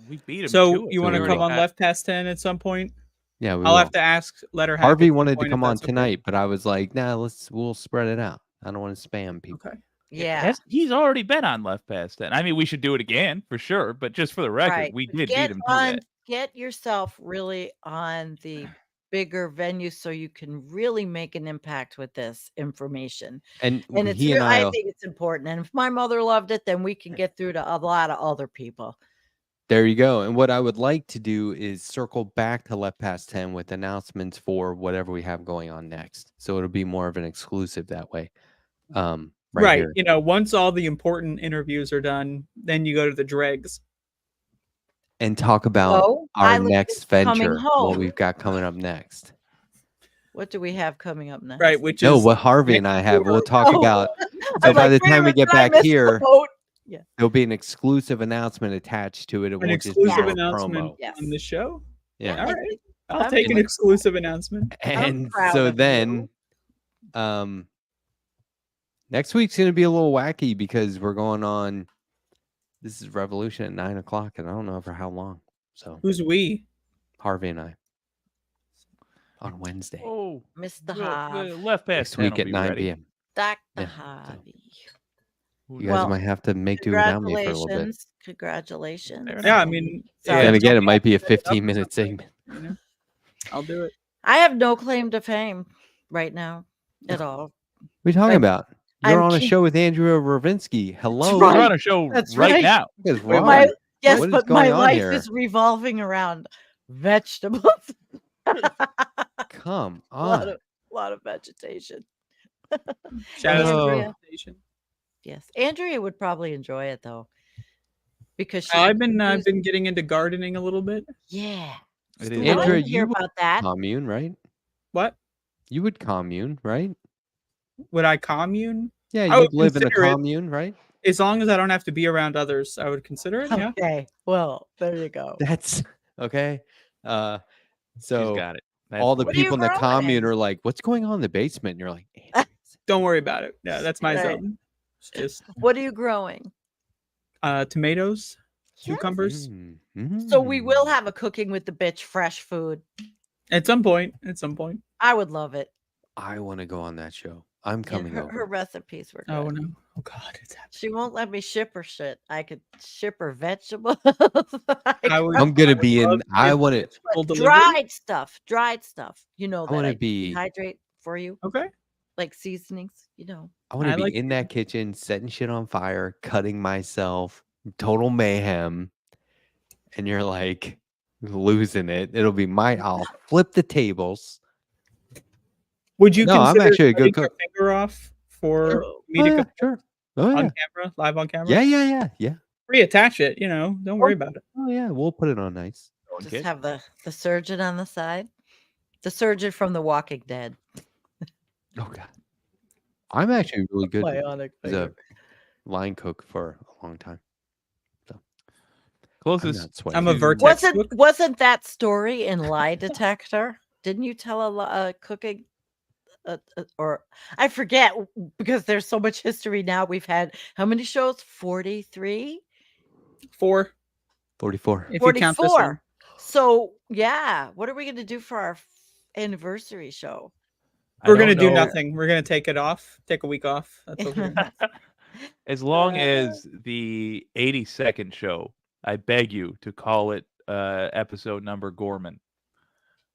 We beat him. So you want to we come already on Left Past 10 at some point? Yeah, we I'll will. have to ask Letterhack. Harvey at some wanted to point come if on that's okay. tonight, but I was like, nah, we'll spread it out. I don't want to spam people. Okay. Yeah. He's already been on Left Past 10. I mean, we should do it again for sure, but just for the record, Right. we But did beat him to that. Get yourself really on the bigger venue so you can really make an impact with this information. And it's he and I I, think it's important. And if my mother loved it, then we can get through to a lot of other people. there you go. And what I would like to do is circle back to Left Past 10 with announcements for whatever we have going on next. So it'll be more of an exclusive that way. Right. Here. You know, once all the important interviews are done, then you go to the dregs. And talk about So, our Pilot next is coming venture, what home. we've got coming up next. What do we have coming up next? Right, which No, is what Harvey and I have, we'll talk Oh. about. I'm So by like, the wait a time we minute, get did I back miss the here, boat? there'll be an exclusive announcement attached to it. It an won't just be exclusive our announcement promo. Yes. on the show. Yeah. All I right. think- I'll I'm take an like- exclusive announcement. And proud so of you. then next week's gonna be a little wacky because we're going on. This is Revolution at 9 o'clock, and I don't know for how long. So Who's we? Harvey and I on Wednesday Oh, Mr. the Harvey. Left Past next 10 week will at be 9 ready. p.m. Dr. Yeah, Harvey. You guys Well, might have to make do without me for a little bit. Congratulations. Fair Yeah, I enough. mean, Sorry. Then yeah, again, it don't might be a have to set it up 15-minute segment. you know, I'll do it. I have no claim to fame right now at all. What are you talking I'm- about? You're I'm on a keen- show with Andrea Rovenski. Hello. right. We're on a show That's right right. now. What is Wait, wrong? My, yes, What is but going my on life here? is revolving around vegetables. Come a lot on. of vegetation. Shout out to Oh. the station. Yes, Andrea would probably enjoy it though, because she. I've been getting into gardening a little bit. Yeah. It I is. like Andrea, to hear you would about that. commune, right? What? You would commune, right? Would I commune? Yeah, I you would would live in a consider it. commune, right? As long as I don't have to be around others, I would consider it. Yeah. Okay. Well, there you go. That's okay. She's So got it. That's all the What are you people in the growing? commune are like, "What's going on in the basement?" And you're like, Don't worry about it. Yeah, that's my Right. zone. It's just What are you growing? tomatoes, Yes. cucumbers. So we will Mm. have a cooking with the bitch fresh food. At some point. At some point. I would love it. I want to go on that show. I'm Yeah, coming her over. recipes were good. Oh no. Oh God, it's happening. She won't let me ship her shit. I could ship her vegetables. I would- I'm gonna I would be in. love I if want to. it's full delivery. dried stuff. You know I that wanna I be- dehydrate for you, Okay. like seasonings. You know. I want to I be like in it. that kitchen, setting shit on fire, cutting myself, total mayhem, and you're like losing it. It'll be I'll flip the tables. Would you No, I'm consider actually a good cutting your cook. finger off for Oh, me to yeah, cook sure. Oh on yeah. camera, live on camera? Yeah. Reattach it, don't worry about it. Oh yeah. We'll put it on nice. just Kid. have the surgeon on the side. The surgeon from The Walking Dead. Oh god. I'm actually really good Bionic as a finger. line cook for a long time. I'm Closest. not sweating. I'm a to- vertex cook. Wasn't that story in Lie Detector? Didn't you tell a cooking? Or I forget because there's so much history now. We've had how many shows? 43? 4. 44. If you count this one. 44. So yeah, what are we gonna do for our anniversary show? I We're don't gonna do know. nothing. We're gonna take a week off. That's what we're gonna do. As long as the 82nd show, I beg you to call it episode number Gorman,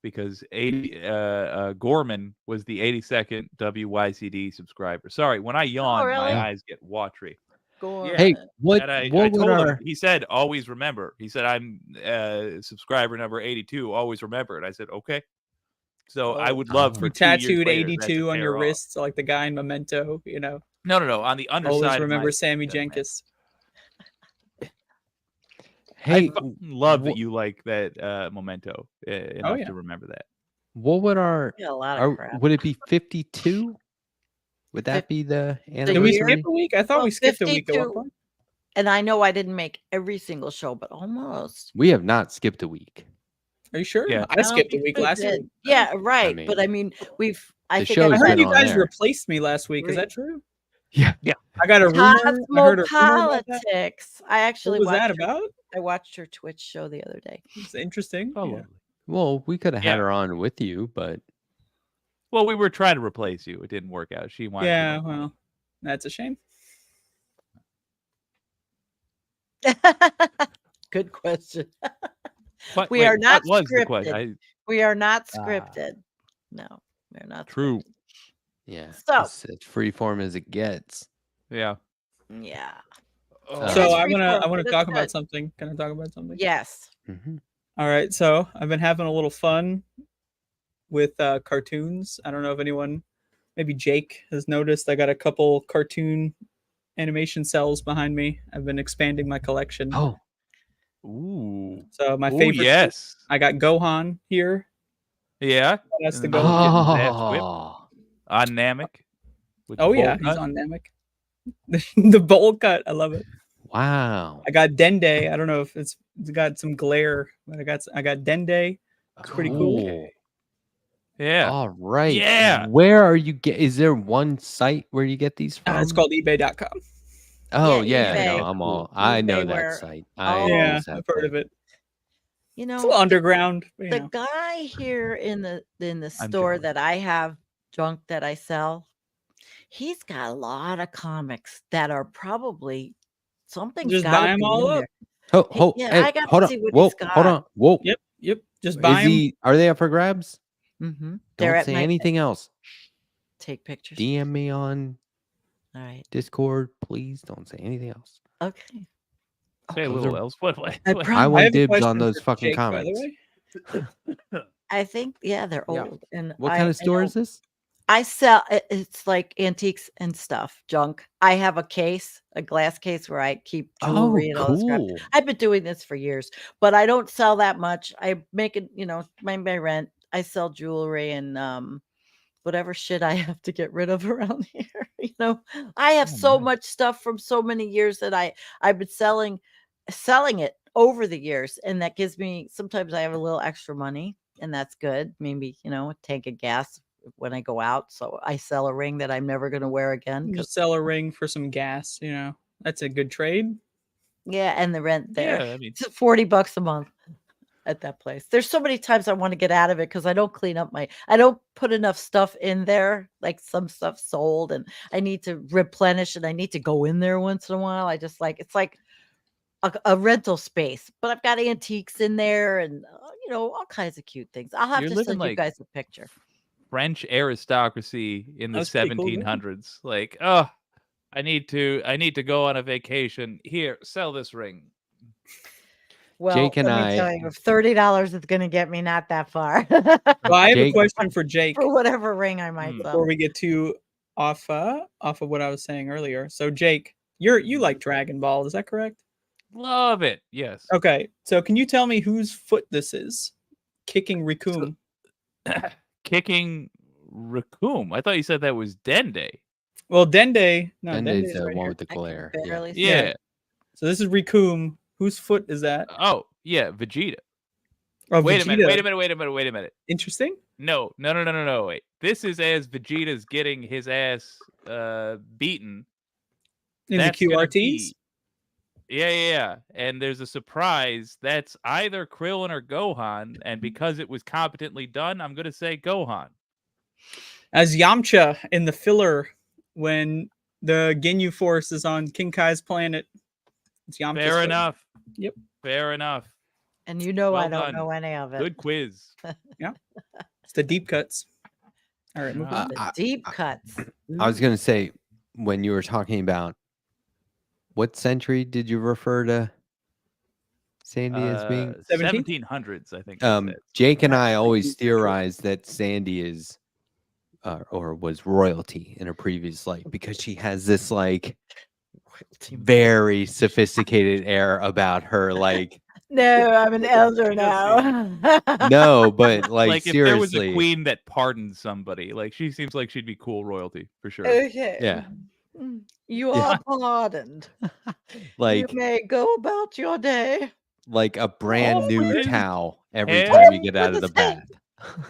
because Gorman was the 82nd WYCD subscriber. Sorry, when I yawn, really? my eyes get watery. Go Hey, on. what And I would told our him. He said, "Always remember." He said, "I'm subscriber number 82. Always remember it." I said, "Okay." So I Oh. would love Oh. for You 2 years tattooed later, that to 82 on tear your off. wrists, like the guy in Memento. You know, No. On the underside. always of remember my- Sammy that, man. Jenkins. Hey, I fucking love wh- that you like that Memento enough yeah. to remember that. what would our Yeah, a lot of crap. would it be 52? Would that be the Did we anniversary? skip a week? I thought Well, we skipped a week at one 52. point. And I know I didn't make every single show, but almost. We have not skipped a week. Are you sure? Yeah. I skipped a week last did. week. Yeah, right. mean, but I mean, I the think show's I I heard been you on guys there. replaced me last week. Is Re- that true? Yeah. I got a rumor. I heard a rumor about that. politics. I actually What was that watched her, about? I watched her Twitch show the other day. It's interesting. Oh, Yeah. lovely. Well, we could have had Yeah. her on with you, but Well, we were trying to replace you. It didn't work out. She wanted. Yeah, to go. well, that's a shame. Good question. What- We wait, are not what was the scripted. question? We are not Ah. scripted. No, we're not. True. yeah, So- it's as free form as it gets. Yeah. Scripted. Yeah. Oh. So It's I free wanna form, but talk it's about good. something. Can I talk about something? Yes. Mhm. All right. So I've been having a little fun with cartoons. I don't know if anyone, maybe Jake, has noticed. I got a couple cartoon animation cells behind me. I've been expanding my collection. Oh, Ooh. So my Ooh, favorite. yes. I got Gohan here. Yeah. That's the And Gohan. getting his ass whipped. oh, On Namek. with the Oh yeah, bowl he's cut. on Namek. The bowl cut. I love it. wow. I got Dende. I don't know if it's got some glare, but I got Dende. It's pretty cool. Cool. Yeah. All right. Yeah. Where are you get? Is there one site where you get these from? It's called eBay.com. Oh Yeah, yeah, eBay. no, I'm all. I know eBay that where- site. Oh. I Yeah, use that I've heard thing. of it. You It's know, a little underground. But, the guy here in the I'm store jealous. that I have junk that I sell, he's got a lot of comics that are probably something's Just gotta buy 'em be all in up. Oh, Hey, oh, yeah, hey, I gotta hold on. see what Whoa, he's hold on. got. Whoa. Yep. Just buy Is them. he? Are they up for grabs? Mm-hmm. They're Don't at say my anything else. take pictures. DM me on All right. Discord, please. Don't say anything else. Okay. Say a those little are- else. What? I what- promise. I I want have a dibs question on those for fucking Jake, by the comics. way. I think they're Yeah. old. And What kind of store is this? I sell it's like antiques and stuff, junk. I have a case, a glass case where I keep Oh, jewelry and all this crap. cool. I've been doing this for years, but I don't sell that much. I make it, my rent. I sell jewelry and whatever shit I have to get rid of around here. I have Oh, so nice. much stuff from so many years that I've been selling it over the years, and that gives me sometimes I have a little extra money, and that's good. Maybe a tank of gas when I go out. So I sell a ring that I'm never going to wear again. Just sell a ring for some gas. That's a good trade. Yeah, and the rent there. Yeah, I mean, It's $40 a month at that place. There's so many times I want to get out of it because I don't clean up I don't put enough stuff in there. Like some stuff sold, and I need to replenish, and I need to go in there once in a while. I just it's like a rental space, but I've got antiques in there and all kinds of cute things. I'll have You're to living send you like- guys a picture. French aristocracy in the That's pretty cool, dude. 1700s. Like, oh, I need to go on a vacation. Here, sell this ring. Well, Jake and let me tell I- you, if $30 is going to get me not that far Well, I have a Jake- question for Jake for whatever ring I might before sell. we get too off of what I was saying earlier. So Jake, you like Dragon Ball, is that correct? Love it. Yes. Okay. So can you tell me whose foot this is? Kicking Rikun. Kicking Raccoon. I thought you said that was Dende. Well, Dende. No, Dende's Dende is the right one here. with the I can glare. barely see Yeah. it. So this is Rikun. Whose foot is that? Oh, yeah, Vegeta. Oh, Wait a minute. Vegeta. Wait a minute. Interesting. No. Wait. This is as Vegeta's getting his ass beaten. In That's the gonna QRTs. be- Yeah. And there's a surprise that's either Krillin or Gohan. And because it was competently done, I'm going to say Gohan. As Yamcha in the filler when the Ginyu Force is on King Kai's planet. It's Yamcha's Fair foot. enough. Yep. Fair enough. And I don't Well done. know any of it. Good quiz. It's the deep cuts. All right, move on. The deep cuts. I was gonna say when you were talking about what century did you refer to Sandy is being 1700s, I think. They said. Jake and I always theorized that Sandy is or was royalty in a previous life because she has this like very sophisticated air about her. Like, No, I'm an elder She does now. no, but like, if there was a seriously, queen that pardoned somebody, like she seems like she'd be cool royalty for sure. Okay. yeah, You Yeah. are pardoned. like You may go about your day. like a brand new Always towel every have time you get out of the the same. bath.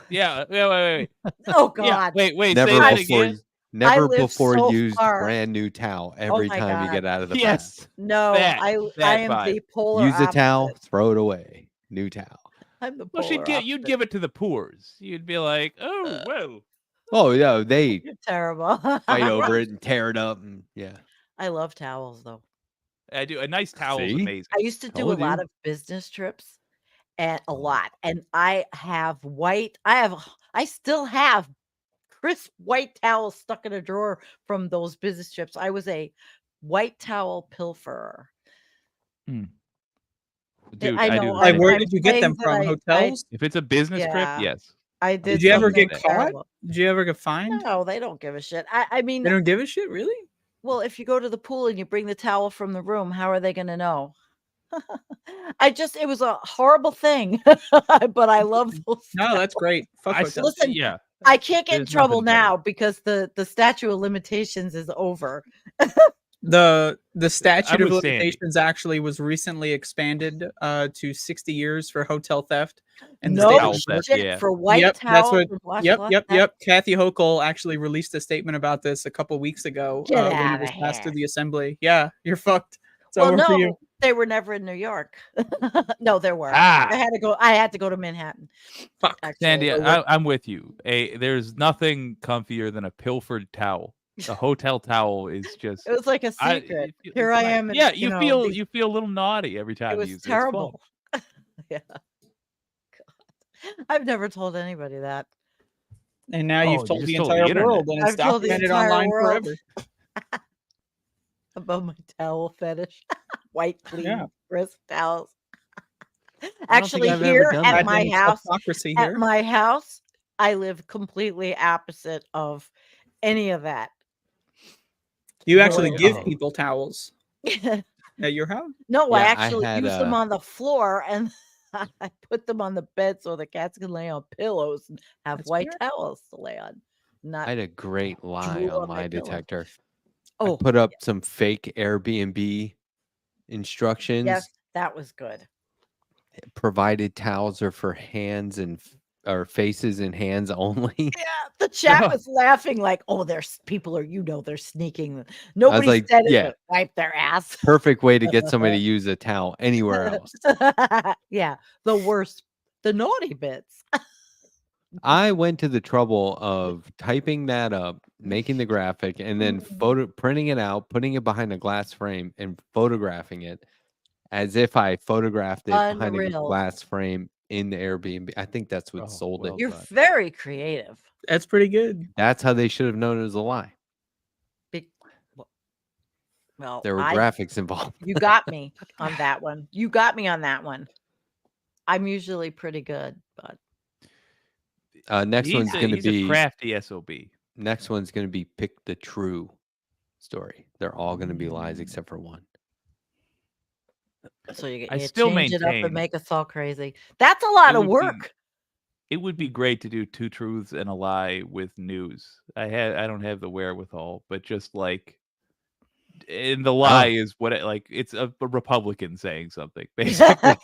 Yeah, wait. Oh Yeah, God. wait. Never Say that before, again. never live before so used far. brand new towel every my time you God. get out of the Yes. No, That I am vibe. the bath. polar Use a towel, opposite. throw it away. New towel. I'm the Well, polar you'd opposite. give it to the poors. You'd be like, oh well. Oh yeah, they You're terrible. fight over it and tear it up, and yeah. I love towels though. I do. A nice towel is See? amazing. I used to do a Told lot you. of business trips and a Oh. lot. And I still have crisp white towels stuck in a drawer from those business trips. I was a white towel pilferer. Dude, I I know. do. the Like, same where thing. did you get them saying that from? I Hotels? If it's a business trip, Yeah. yes. I did Did you ever something get caught? terrible. Did you ever get fined? No, they don't give a shit. I mean, They don't give a shit, really? well, if you go to the pool and you bring the towel from the room, how are they going to know? It was a horrible thing, but I love those. No, that's great. Fuck I hotels. still, Listen, yeah. I can't get in There's trouble nothing better. now because the statute of limitations is over. The statute I'm of with Sandy. limitations actually was recently expanded to 60 years for hotel theft. And the No state towel of theft, shit yeah. for white Yep, towels. that's what. and washcloth. Yep. Kathy Hochul actually released a statement about this a couple weeks ago Get when outta it was passed here. through the assembly. Yeah, you're fucked. It's Well, over for you. no, they were never in New York. No, there were. Ah. I had to go to Manhattan. Fuck. Actually, Sandy, I'm with you. There's nothing comfier than a pilfered towel. The hotel towel is just. it was like a secret. it's Here I nice. am. And, Yeah, you know, you feel a little naughty every time it you was use terrible. it. It's fun. Yeah. God. I've never told anybody that. And now Oh, you've you told just the told the entire internet. world, and it's I've told the documented entire online world. forever. About my towel fetish. White, clean, Yeah. crisp towels. think Actually, I've ever here done at that. my Goddamn house, hypocrisy here. I live completely opposite of any of that. You actually Boy. give Oh. people towels at your house? No, I Yeah, I actually had, use them on the floor and I put them on the bed so the cats can lay on pillows and have That's white fair. towels to lay on. Not I had a great lie drool on on my my pillow. detector. Oh, I put up some fake Airbnb instructions. yes, that was good. Provided towels are for hands and or faces and hands only. Yeah, the chat was laughing like, "Oh, there's people they're sneaking." Nobody like, said it, yeah. but wipe their ass. Perfect way to get somebody to use a towel anywhere else. Yeah, the worst, the naughty bits. I went to the trouble of typing that up, making the graphic, and then printing it out, putting it behind a glass frame, and photographing it as if I photographed it behind a Unreal. glass frame in the Airbnb. I think that's what sold well it. You're but very creative. That's pretty good. that's how they should have known it was a lie. Well, There were graphics involved. you got me on that one. You got me on that one. I'm usually pretty good, but Next one's going to he's a be crafty SOB. next one's going to be pick the true story. They're all going to be lies except for one. so you I you still change it up maintain- and make us all crazy. That's a lot It of would be- work. It would be great to do 2 truths and a lie with news. I don't have the wherewithal, but just like, and the lie is what it's a Republican saying something basically.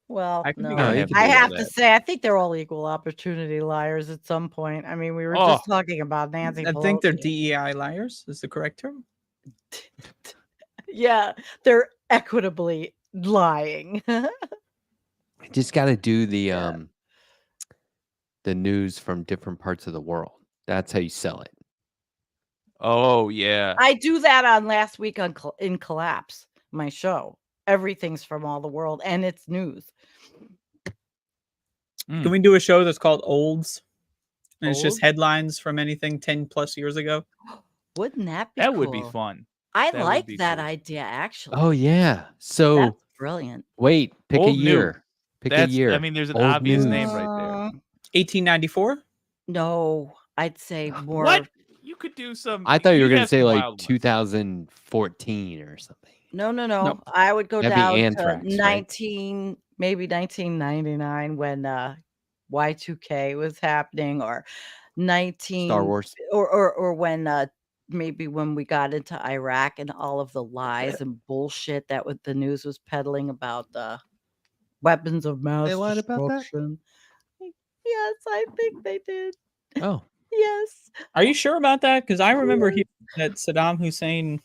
Well, I can be no, kinda you happy can I do all have to that. say, I think they're all equal opportunity liars at some point. I mean, we were just talking about Nancy. I think they're Pelosi. DEI liars. Is the correct term? Yeah, they're equitably lying. You just got to do the news from different parts of the world. That's how you sell it. Oh yeah. I do that on Last Week in Collapse, my show. Everything's from all the world, and it's news. Can we do a show that's called Olds? And it's just Olds? headlines from anything 10 plus years ago. Wouldn't that be That cool? would be fun. I That would like be that cool. idea, actually. Oh yeah. So That's brilliant. wait, pick a Old new. year. Pick a That's. year. I mean, there's an Old obvious news. name right there. 1894. No, I'd say more. What? You could do some. I thought you were you'd gonna have say some like wild ones. 2014 or something. No. Nope. I would go That'd be down Anthrax, to right? maybe 1999 when Y2K was happening, or 19 Star Wars. or when maybe when we got into Iraq and all of the lies and bullshit that the news was peddling about the weapons of mass They lied about that? destruction. Yes, I think they did. Oh, Yes. Are you sure about that? Because I remember hearing that Saddam Hussein,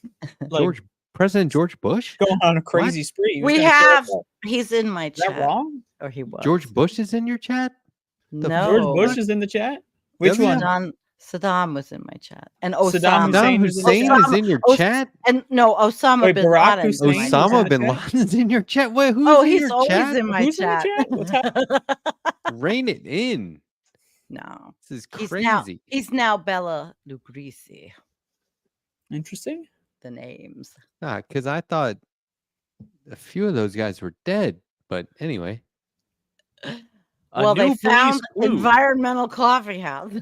like, President George Bush. going on a crazy spree. He was We gonna kill have. us all. He's in my Is that chat. wrong? Or he was. George Bush is in your chat. the No. George Bush is in the chat. Which W? one? Saddam was in my chat. And Saddam Osama. Saddam Hussein was in Hussein the is in your Os- chat. And no, Osama Wait, bin Barack Laden. Hussein? My Osama chat. Osama bin chat? Laden's in your chat. Wait, who's Oh, in he's your always chat? in my Who's in the chat. chat? What's happening? Rein it in. No. This is He's crazy. now Bella Lugrisi. Interesting. The names. Because I thought a few of those guys were dead. But anyway, A Well, new they police found clue. environmental coffee house.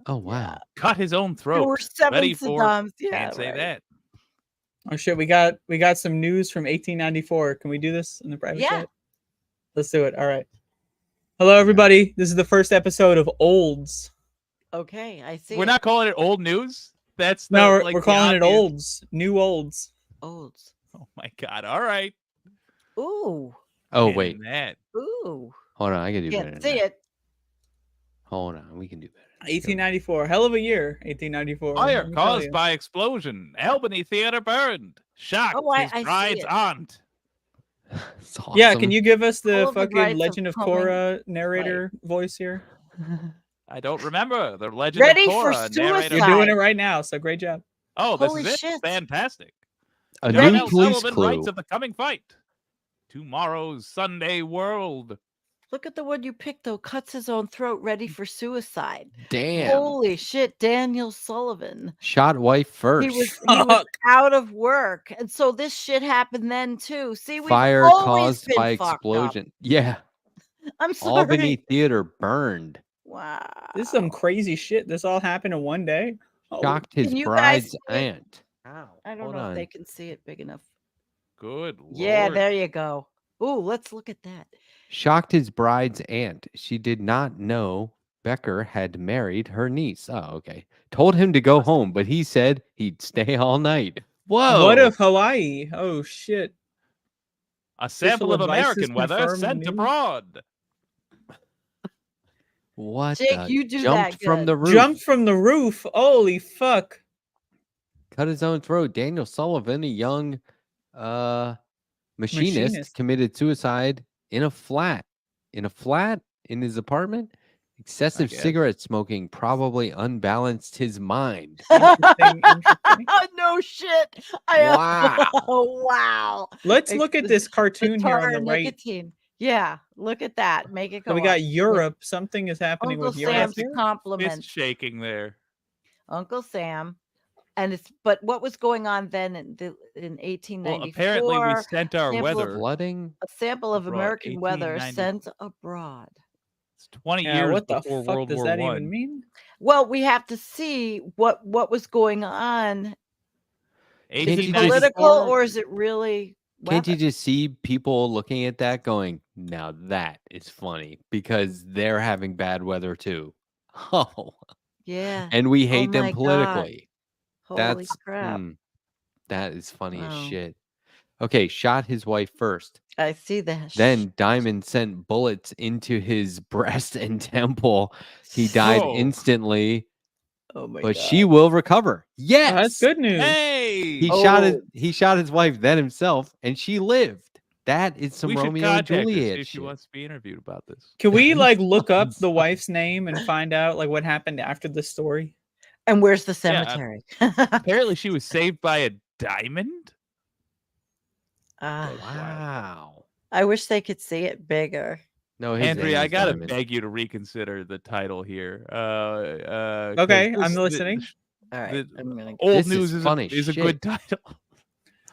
oh wow. Cut his own There throat. were 7 Ready for? Saddams. Yeah, Can't say right. that. Oh shit, we got some news from 1894. Can we do this in the private Yeah. chat? Let's do it. All right. Hello, everybody. This is the first episode of Olds. Okay, I see. We're not calling it old news. That's the, No, we're, like, we're the calling it obvious- Olds. New Olds. Olds. Oh my god! All right. Ooh. Oh Getting wait. that. Ooh. Hold on. I can do better. Can't than see that. it. Hold on. We can do better. 1894. Hell of a year. 1894. Fire let me tell caused you. by explosion. Albany Theater burned. Shocked. Oh, I his see bride's it. aunt. It's awesome. Yeah, can you give us the All of the fucking rights of Legend of coming- Korra narrator voice here? I don't remember the legend Ready of for Korra. narrator. You're suicide. doing it right now, so great job. Oh, this Holy is it. shit. Fantastic. a John new L. police Sullivan clue? writes of the coming fight. Tomorrow's Sunday world. Look at the one you picked, though. Cuts his own throat, ready for suicide. Damn. Holy shit, Daniel Sullivan. Shot wife first. He was out of work. And so this shit happened then, too. See, we've Fire always caused been by fucked up. explosion. Yeah. I'm sorry. Albany Theater burned. Wow. This is some crazy shit. This all happened in one day. Oh, Shocked his Can you guys bride's see it? aunt. I don't Hold know on. if they can see it big enough. Good lord. Yeah, there you go. Ooh, let's look at that. Shocked his bride's aunt. She did not know Becker had married her niece. Oh, okay. Told him to go home, but he said he'd stay all night. Whoa. What if Hawaii? Oh shit. A sample of advice is American weather confirmed sent news? abroad. What? Jake, the- you do jumped that from good. the roof. Jumped from the roof. Holy fuck. Cut his own throat. Daniel Sullivan, a young machinist, committed suicide in a flat. In his apartment. Excessive guess. cigarette smoking probably unbalanced his mind. Interesting, interesting. No shit. Wow. Wow. Let's look at this The cartoon here on tar the and right. nicotine. Yeah, look at that. Make it go. So we up. got Europe. Something is happening Uncle with Europe. Sam's here. Fist compliment. shaking there. Uncle Sam. And it's but what was going on then in 1894? Well, apparently we sent our sample of weather. Flooding. a sample of abroad, American weather 1890. sent abroad. It's 20 Yeah, years what the before fuck World does War that I. even mean? Well, we have to see what was going on. Is it 1894. political or is it really? Can't you weather? just see people looking at that going, now that is funny because they're having bad weather too. Oh, Yeah. and we hate my them God. politically. Holy That's crap! that is funny Wow. as shit. Okay, shot his wife first. I see that. Then Diamond sent bullets into his breast and temple. He died Whoa. instantly, Oh my but God. she will recover. Yes, Oh, that's good news. Hey! He shot his wife, then himself, and she lived. That is some we should Romeo and contact her, see Juliet if she shit. wants to be interviewed about this. Can we like look up the wife's name and find out like what happened after the story? And where's the Yeah, cemetery? Apparently she was saved by a diamond? Ah, Wow. I wish they could see it bigger. No, his Andrea, name I is gotta Diamond. beg you to reconsider the title here. Okay, I'm listening. All right. I'm gonna Old This is news is fun a, as is a shit. good title.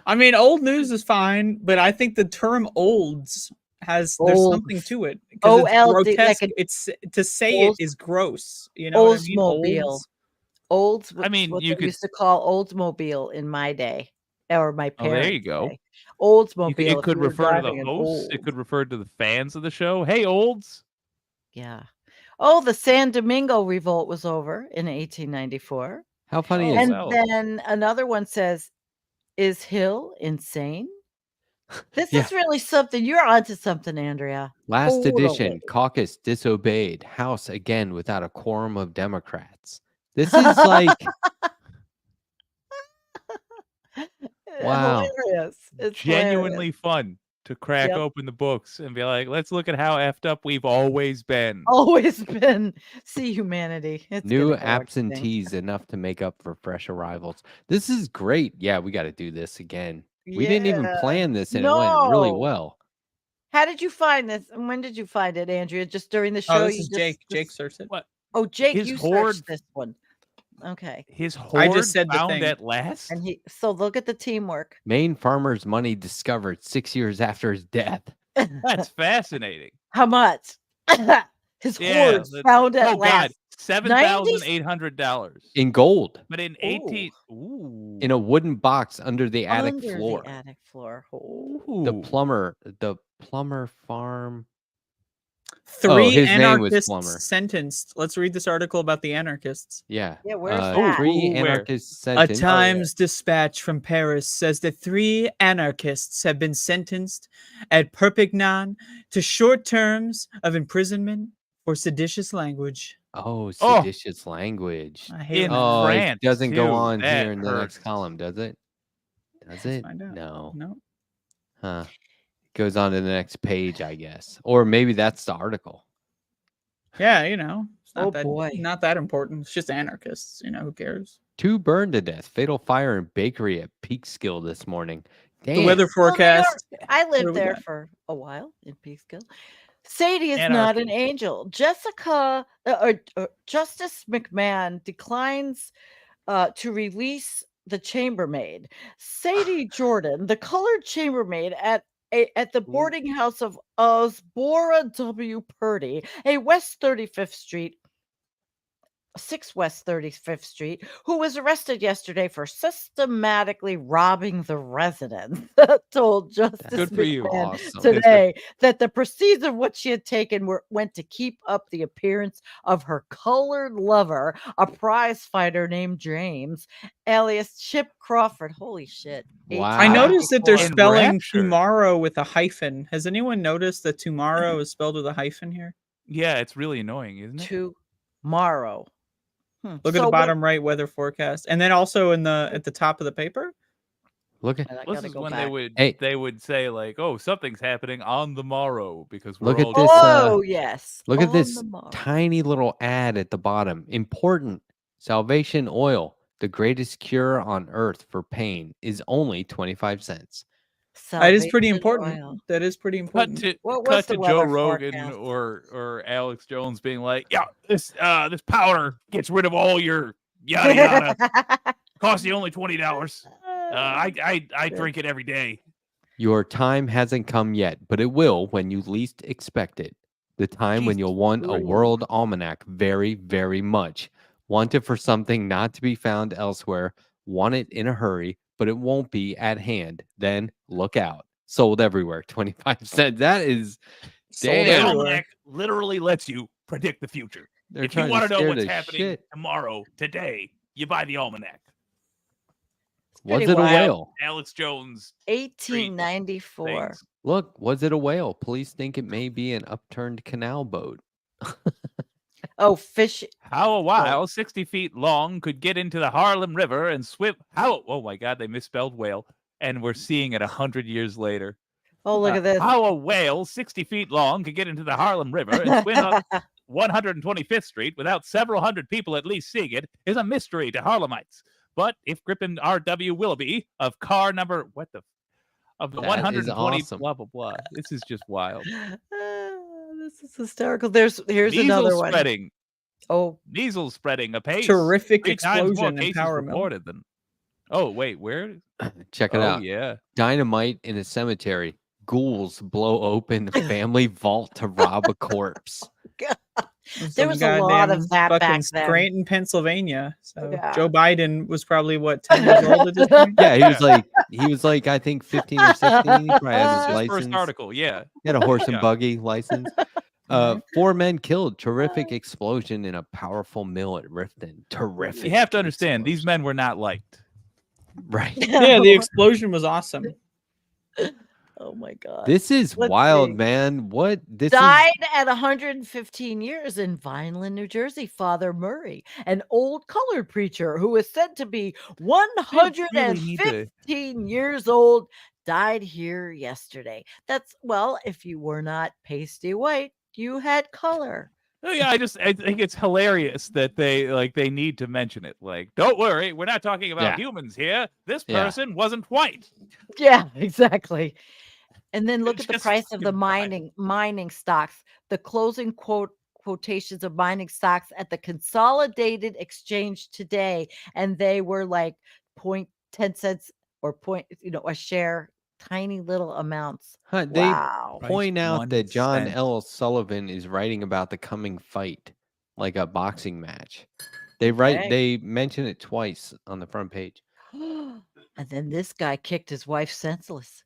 I mean, old news is fine, but I think the term "olds" there's something Olds. to it because it's OLD, grotesque. like It's to say Olds- it is gross. You know what I mean? Oldsmobile. Olds. Olds. I mean, what you they could- used to call Oldsmobile in my day, or my Oh, there you parents' go. day. Oldsmobile. It if could you were refer to the driving an hosts. It Olds. could refer to the fans of the show. Hey, olds. Yeah. Oh, the San Domingo revolt was over in 1894. How funny Oh, is And well. then another one says, "Is Hill insane?" This Yeah. is really something. You're onto something, Andrea. Last edition, Totally. caucus disobeyed. House again without a quorum of Democrats. This is like, wow. Hilarious. It's Genuinely fun to crack Yep. open the books and be like, let's look at how effed up we've always been. always been see humanity. It's New gonna go extinct. absentees enough to make up for fresh arrivals. This is great. Yeah, we got to do this again. We didn't even Yeah. plan this and it went really No. well. How did you find this? And when did you find it, Andrea? Just during the show? Oh, this you is just, Jake. just- Jake searched it. What? Oh, Jake, His you horde- searched this one. Okay. His horde I just said the found thing. at last. And so look at the teamwork. Maine farmer's money discovered 6 years after his death. That's fascinating. How much? His Yeah, hoards found at Oh God, last. $7,800. In gold, But in 18, ooh, in a wooden box under the attic Under floor. the attic floor. Oh. The ooh. plumber farm. Three his name was anarchists Plumber. sentenced. Let's read this article about the anarchists. Yeah. Yeah, where's that? 3 Where? anarchists A sentenced. Times dispatch from Paris says that 3 anarchists have been sentenced at Perpignan to short terms of imprisonment for seditious language. Oh, Oh. seditious language. I hate In when that Oh, happens. France, it doesn't go too. on That here in the next hurts. column, does it? Does it? find out. No. No. Huh. Goes on to the next page, I guess. Or maybe that's the article. Yeah, you know, it's not Oh, that boy. not that important. It's just anarchists. You know, who cares? 2 burned to death. Fatal fire in bakery at Peekskill this morning. Damn. The weather forecast. I What do lived we there got? for a while in Peekskill. Sadie is not an Anarchy. angel. Jessica or Justice McMahon declines to release the chambermaid. Sadie Jordan, the colored chambermaid at the boarding house of Osbora W. Purdy, a West 35th Street. 6 West 35th Street, who was arrested yesterday for systematically robbing the residents, told Justice Good for you. McMahon Awesome. today that the proceeds of what she had taken went to keep up the appearance of her colored lover, a prize fighter named James, alias Chip Crawford. Holy shit. Wow. I noticed that they're 1894. In spelling Rapture. tomorrow with a hyphen. Has anyone noticed that tomorrow is spelled with a hyphen here? Yeah, it's really annoying, isn't it? Tomorrow. Look at the bottom right weather forecast, and then also at the top of the paper. Look at I This gotta is go when back. they would say like, "Oh, something's happening on the morrow," because we're Look at all this, Oh, yes. look at on this the morrow. tiny little ad at the bottom. Important. Salvation oil, the greatest cure on earth for pain, is only 25 cents. That is pretty Salvation important. oil. That is pretty cut important. to What was cut the to Joe weather Rogan forecast? or Alex Jones being like, "Yeah, this powder gets rid of all your yada yada. Costs you only $20. I drink it every day." Your time hasn't come yet, but it will when you least expect it. The time when Jesus you'll want a Christ. world almanac very, very much. Want it for something not to be found elsewhere. Want it in a hurry, but it won't be at hand. Then look out. Sold everywhere. 25 cents. That is Sold damn. The everywhere. almanac literally lets you predict the future. They're If you trying want to know scare what's the happening shit. tomorrow, today, you buy the almanac. Was pretty it a wild. whale? Alex Jones. 1894. things. Look, was it a whale? Police think it may be an upturned canal boat. Oh, fish. How a while 60 feet long could get into the Harlem River and swim. How? Oh my God, they misspelled whale, and we're seeing it 100 years later. Oh, look at this. How a whale 60 feet long could get into the Harlem River and swim up 125th Street without several hundred people at least seeing it is a mystery to Harlemites. But if Griffin R.W. Willoughby of car number of the That is 120 awesome. blah blah blah, this is just wild. This is hysterical. Here's Measles another one. spreading Oh, Measles spreading apace. Terrific 3 times more explosion in cases Power Mill. reported than. Oh wait, where? Check it Oh out. yeah. Dynamite in a cemetery. Ghouls blow open the family vault to rob a corpse. there was a lot of that fucking back then. Scranton, Pennsylvania. So Yeah. Joe Biden was probably what 10 years old at this point. Yeah, he was like I think 15 or 16. He probably had his His license. first article, yeah. He had a horse and Yeah. buggy license. 4 men killed. Terrific explosion in a powerful mill at Riften. Terrific. You have to understand, these explosion. men were not liked. Right. Yeah, the explosion was awesome. Oh my god. This is Let's wild, see. man. What this Died is at 115 years in Vineland, New Jersey. Father Murray, an old colored preacher who is said to be 115 years old, died here yesterday. That's well, if you were not pasty white, you had color. Oh, yeah, I think it's hilarious that they need to mention it. Like, don't worry, we're not talking about Yeah. humans here. This Yeah. person wasn't white. Yeah, exactly. And then look at the Just price of the fucking mining stocks. The closing quotations of mining stocks at the consolidated exchange today, and they were like 0.10 cents or a share, tiny little amounts. they Wow. point Price out 1 that John cent. L. Sullivan is writing about the coming fight, like a boxing match. They mention it twice on the front page. And then this guy kicked his wife senseless.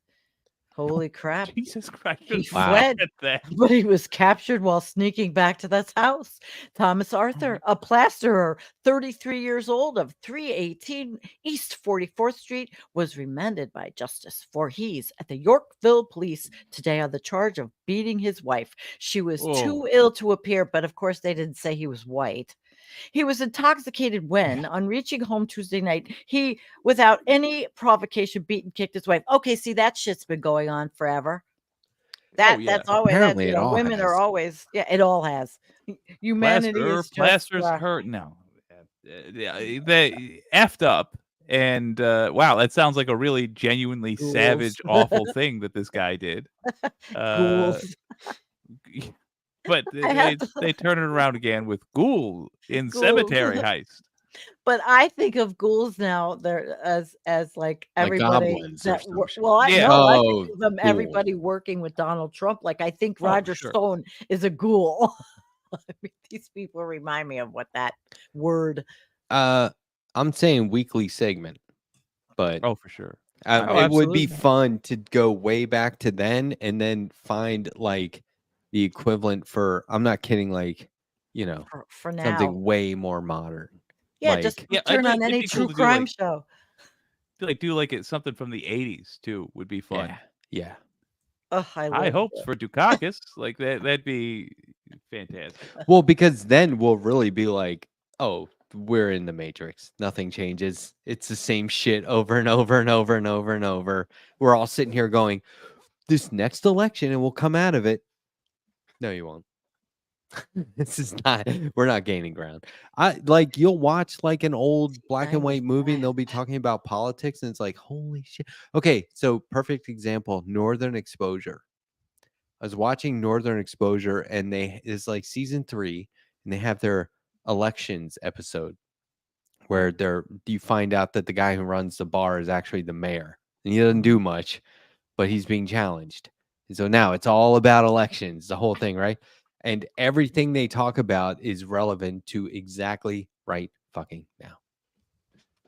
Holy crap. Jesus Christ. He just fled. look at that. But he was captured while sneaking back to that house. Thomas Arthur, a plasterer, 33 years old, of 318 East 44th Street, was remanded by Justice Voorhees at the Yorkville Police today on the charge of beating his wife. She was too ill to appear, but of course they didn't say he was white. He was intoxicated when, on reaching home Tuesday night, he, without any provocation, beat and kicked his wife. Okay, see, that shit's been going on forever. yeah. That's always Apparently it all women are has. always it all has. Humanity is just Plasters hurt. No. They effed up. And wow, that sounds like a really genuinely Ghouls. savage, awful thing that this guy did. ghouls. But they turn it around again with ghoul in Ghouls. cemetery heist. But I think of ghouls now there as like everybody goblins or that some shit. well, I Yeah. know I Oh, think of them everybody working with Donald Trump. Like I think Oh, Roger sure. Stone is a ghoul. I mean, these people remind me of what that word. I'm saying weekly segment, but Oh, for sure. it would be absolutely. fun to go way back to then and then find like the equivalent for. I'm not kidding. Like For now. something way more modern. Yeah, like- just Yeah, turn on it'd any be true cool to do, crime like- show. Do like it something from the 80s too would be fun. Yeah. Oh, I High love hopes it. for Dukakis. Like that'd be fantastic. Well, because then we'll really be like, oh, we're in the Matrix. Nothing changes. It's the same shit over and over and over and over and over. We're all sitting here going, this next election and we'll come out of it. No, you won't. This is not, we're not gaining ground. You'll watch like an old black and white movie and they'll be talking about politics and it's like, holy shit. Okay, so perfect example, Northern Exposure. I was watching Northern Exposure and it's like season 3 and they have their elections episode where you find out that the guy who runs the bar is actually the mayor and he doesn't do much, but he's being challenged. And so now it's all about elections, the whole thing, right? And everything they talk about is relevant to exactly right fucking now.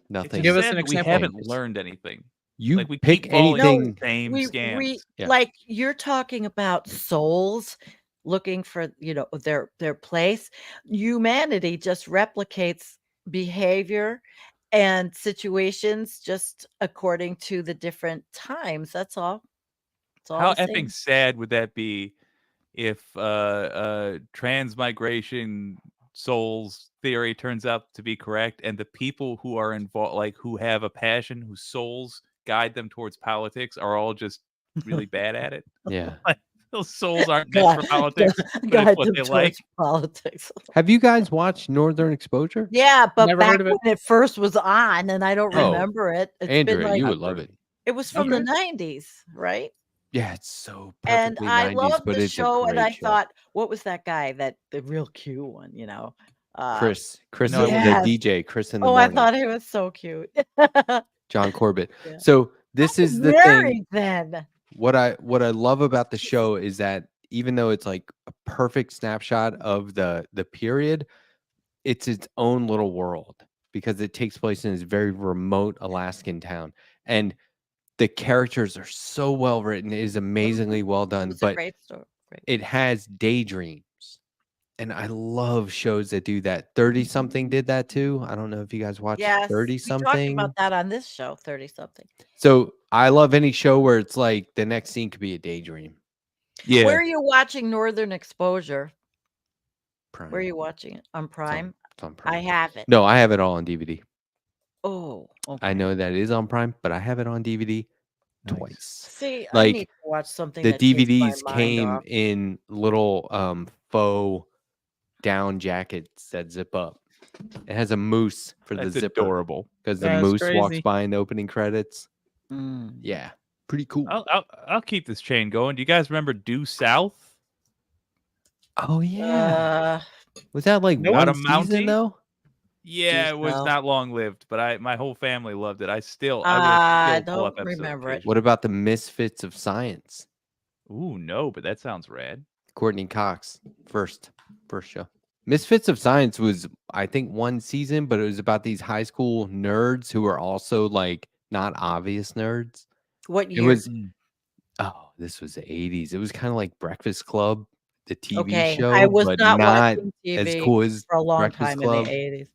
Nothing. Give us sad an that example. We haven't changes. learned anything. You Like we pick keep falling anything. into the same scams. Yeah. Like you're talking about souls looking for their place. Humanity just replicates behavior and situations just according to the different times. That's all. It's all How the same. effing sad would that be if transmigration souls theory turns out to be correct and the people who are involved, like who have a passion, whose souls guide them towards politics, are all just really bad at it? Yeah. Those souls aren't meant for politics, but Guide it's what them they towards like. politics. Have you guys watched Northern Exposure? Yeah, but Never back heard of it. when it first was on, and I don't Oh, remember it. It's Andrea, been like you would love it. it was from the 90s, right? Yeah, it's so And perfectly I 90s, loved but the it's show, a and great I show. thought, what was that guy? The real cute one, Chris, No, Yes. the DJ, Chris in the Oh, I morning, thought he was so cute. John Corbett. Yeah. So this is the thing. Married then. What I love about the show is that even though it's like a perfect snapshot of the period, it's its own little world because it takes place in this very remote Alaskan town, and the characters are so well written. It is amazingly well done, It's a but great story. Great. it has daydreams. And I love shows that do that. 30 something did that too. I don't know if you guys watched Yes, 30 we talked something. about that on this show, 30 something. So I love any show where it's like the next scene could be a daydream. Yeah. Where are you watching Northern Exposure? Prime. Where are you watching it? On Prime? It's on Prime. I have it. No, I have it all on DVD. Oh, okay. I know that it is on Prime, but I have it on DVD Nice. twice. See, I Like, need to watch something The that takes my DVDs mind came off. in little faux down jackets that zip up. It has a moose for That's the zipper adorable. because the That's moose walks crazy. by in the opening credits. Mm. Yeah, pretty cool. I'll keep this chain going. Do you guys remember Due South? Oh yeah, was that like Nope. one Not a season Mountie? though? Yeah, it was South. not long lived, but my whole family loved it. I will I still pull up don't episodes remember it. occasionally. What about the Misfits of Science? Ooh, no, but that sounds rad. Courtney Cox, first show. Misfits of Science was, I think, one season, but it was about these high school nerds who are also like not obvious nerds. What It year? was, this was the 80s. It was kind of like Breakfast Club, the TV Okay, show, I was but not not watching as TV cool as for a long Breakfast time Club. in the 80s.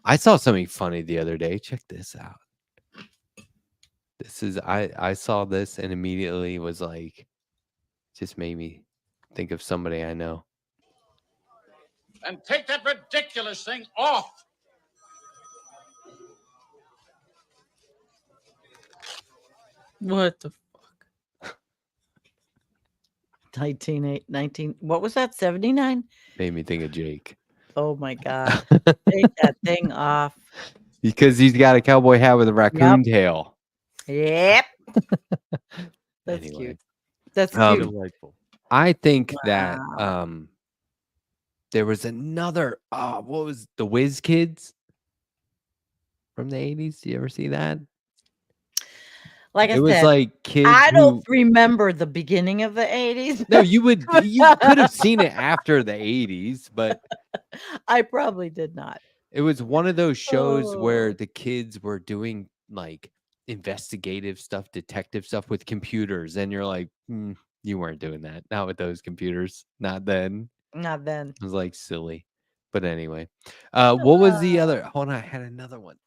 I saw something funny the other day. Check this out. This is I saw this and immediately was like, just made me think of somebody I know. And take that ridiculous thing off. What the 19, what was that, 79? Made me think of Jake. Oh my God. Take that thing off. Because he's got a cowboy hat with a raccoon tail. Yep. That's Anyway. cute. That's Um, cute. Delightful. I think that Wow. there was another what was the Whiz Kids from the 80s? Do you ever see that? Like I It was said, like kids I who don't remember the beginning of the 80s. No, you could have seen it after the 80s, but I probably did not. it was one of those shows where Oh. the kids were doing like investigative stuff, detective stuff with computers, and you're like, you weren't doing that. Not with those computers. Not then. Not then. It was like silly. But anyway. What was the other? Hold on, I had another one.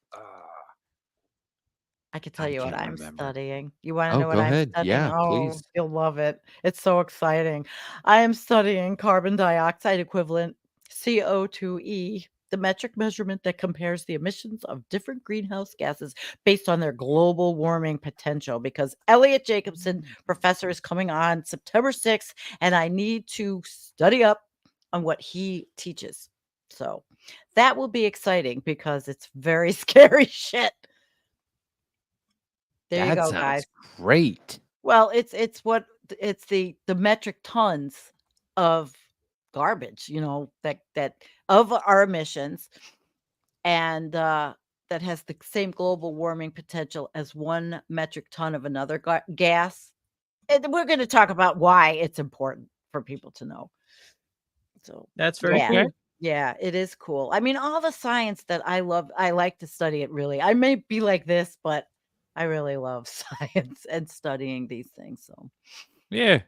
I can tell I you what can't I'm remember. studying. You want to Oh, know what go I'm ahead. studying? Yeah, Oh, please. you'll love it. It's so exciting. I am studying carbon dioxide equivalent, CO2e, the metric measurement that compares the emissions of different greenhouse gases based on their global warming potential. Because Elliot Jacobson, professor, is coming on September 6th, and I need to study up on what he teaches. So that will be exciting because it's very scary shit. There you That go, sounds guys. great. Well, it's the metric tons of garbage, that of our emissions, and that has the same global warming potential as 1 metric ton of another gas. And we're going to talk about why it's important for people to know. So That's very yeah. cool. Yeah, it is cool. I mean, all the science that I love, I like to study it really. I may be like this, but I really love science and studying these things. So, Yeah.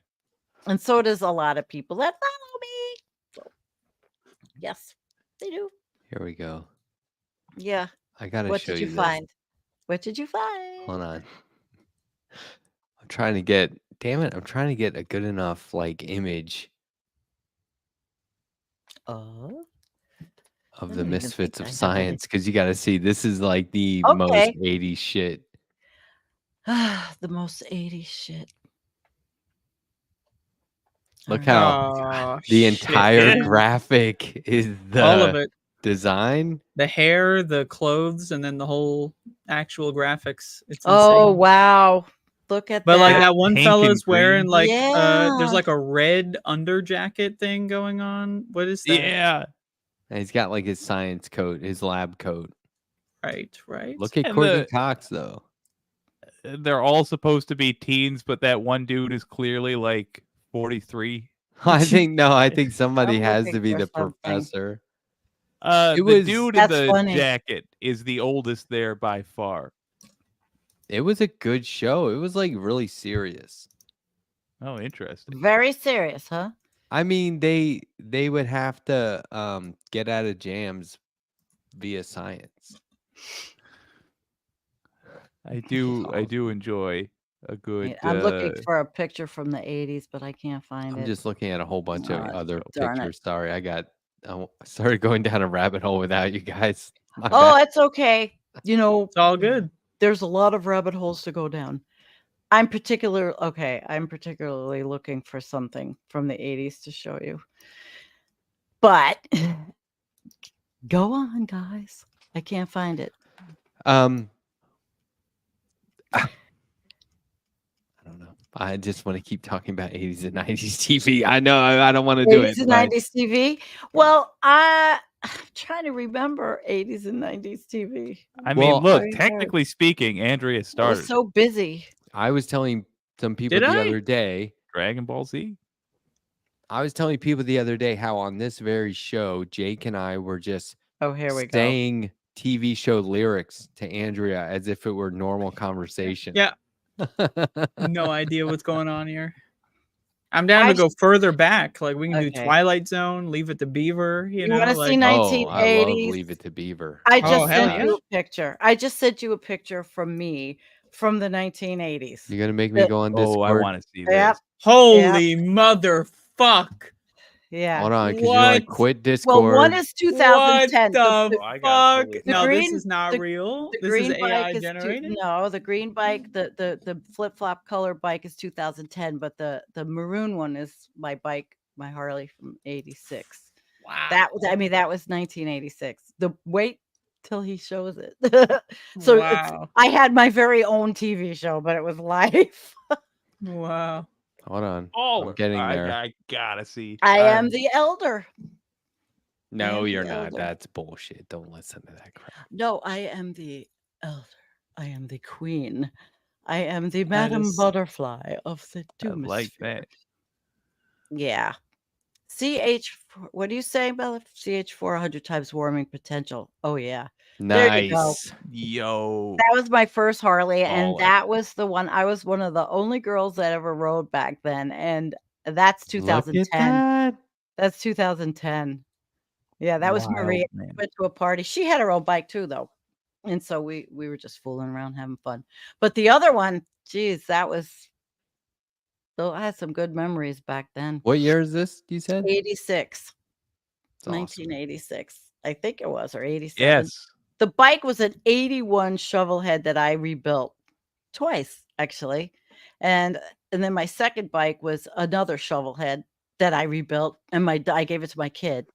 and so does a lot of people that follow me. So, yes, they do. Here we go. Yeah. I gotta What show did you you this. find? What did you find? Hold on. I'm trying to get, damn it, I'm trying to get a good enough like image Oh, of I the don't even Misfits think of I have any. Science because you got to see this is like the Okay. most 80s shit. The most 80s shit. Look All right. how Oh, the shit, entire dude. graphic is all of the it. design. The hair, the clothes, and then the whole actual graphics. It's Oh, insane. wow. Look at But like that. that one Pink fella's and green. wearing like Yeah. there's like a red under jacket thing going on. What is that? Yeah. And he's got like his science coat, his lab coat. Right. Look at And Courtney the- Cox though. They're all supposed to be teens, but that one dude is clearly like 43. I think somebody I'm has looking to be for the something. professor. The was- dude in That's the funny. jacket is the oldest there by far. It was a good show. It was like really serious. Oh, interesting. Very serious, huh? I mean, they would have to get out of jams via science. I do enjoy a good. I'm looking for a picture from the 80s, but I can't find I'm it. just looking at a whole bunch of other darn it. pictures. Sorry, I started going down a rabbit hole without you guys. My Oh, bad. that's okay. You know, It's all good. there's a lot of rabbit holes to go down. I'm particularly looking for something from the 80s to show you. But go on, guys. I can't find it. I don't know. I just want to keep talking about 80s and 90s TV. I know I don't want to do 80s it. and but 90s TV. Well, I'm trying to remember 80s and 90s TV. I Well, mean, look, very hard. technically speaking, Andrea I started was so busy. I was telling some people Did the I? other day. Dragon Ball Z. I was telling people the other day how on this very show, Jake and I were just Oh, here we go. saying TV show lyrics to Andrea as if it were normal conversation. Yeah. No idea what's going on here. I'm down I to go further back. Like we can do Okay. Twilight Zone, Leave It to Beaver. You know, wanna see like, Oh, I love 1980s. Leave It to Beaver. I Oh, just hell sent yeah. you a picture. I just sent you a picture from me from the 1980s. You're gonna make me go on Oh, I Discord. want to see this. Yep. holy motherfuck! Yeah. Hold on, because you're like What? quit Discord. Well, one is 2010. What the I got fuck? fully- No, The this green- is not the- real. The This green is AI bike is generated. no, the green bike, the flip-flop color bike is 2010, but the maroon one is my bike, my Harley from 86. Wow. That was, I mean, that was 1986. Wait till he shows it. So wow. I had my very own TV show, but it was live. Wow. Hold on. Oh, I'm getting there. I gotta see. I am the elder. No, am you're the not. elder. That's bullshit. Don't listen to that crap. No, I am the elder. I am the queen. I am the Madam is- Butterfly of the I like Doomsphere. that. Yeah. What do you say, Bella? CH4 100 times warming potential. Oh, yeah. There you go. Nice. Yo. That was my first Harley, and Baller. that was the one. I was one of the only girls that ever rode back then, and that's Look 2010. at that. That's 2010. Yeah, that was Maria. Wild, man. Went to a party. She had her own bike too, though, and so we were just fooling around, having fun. But the other one, geez, that was. So I had some good memories back then. What year is this? You said 86, it's awesome. 1986, I think it was, or 87. Yes. The bike was an 81 shovel head that I rebuilt twice, actually. And then my second bike was another shovel head that I rebuilt, and I gave it to my kid.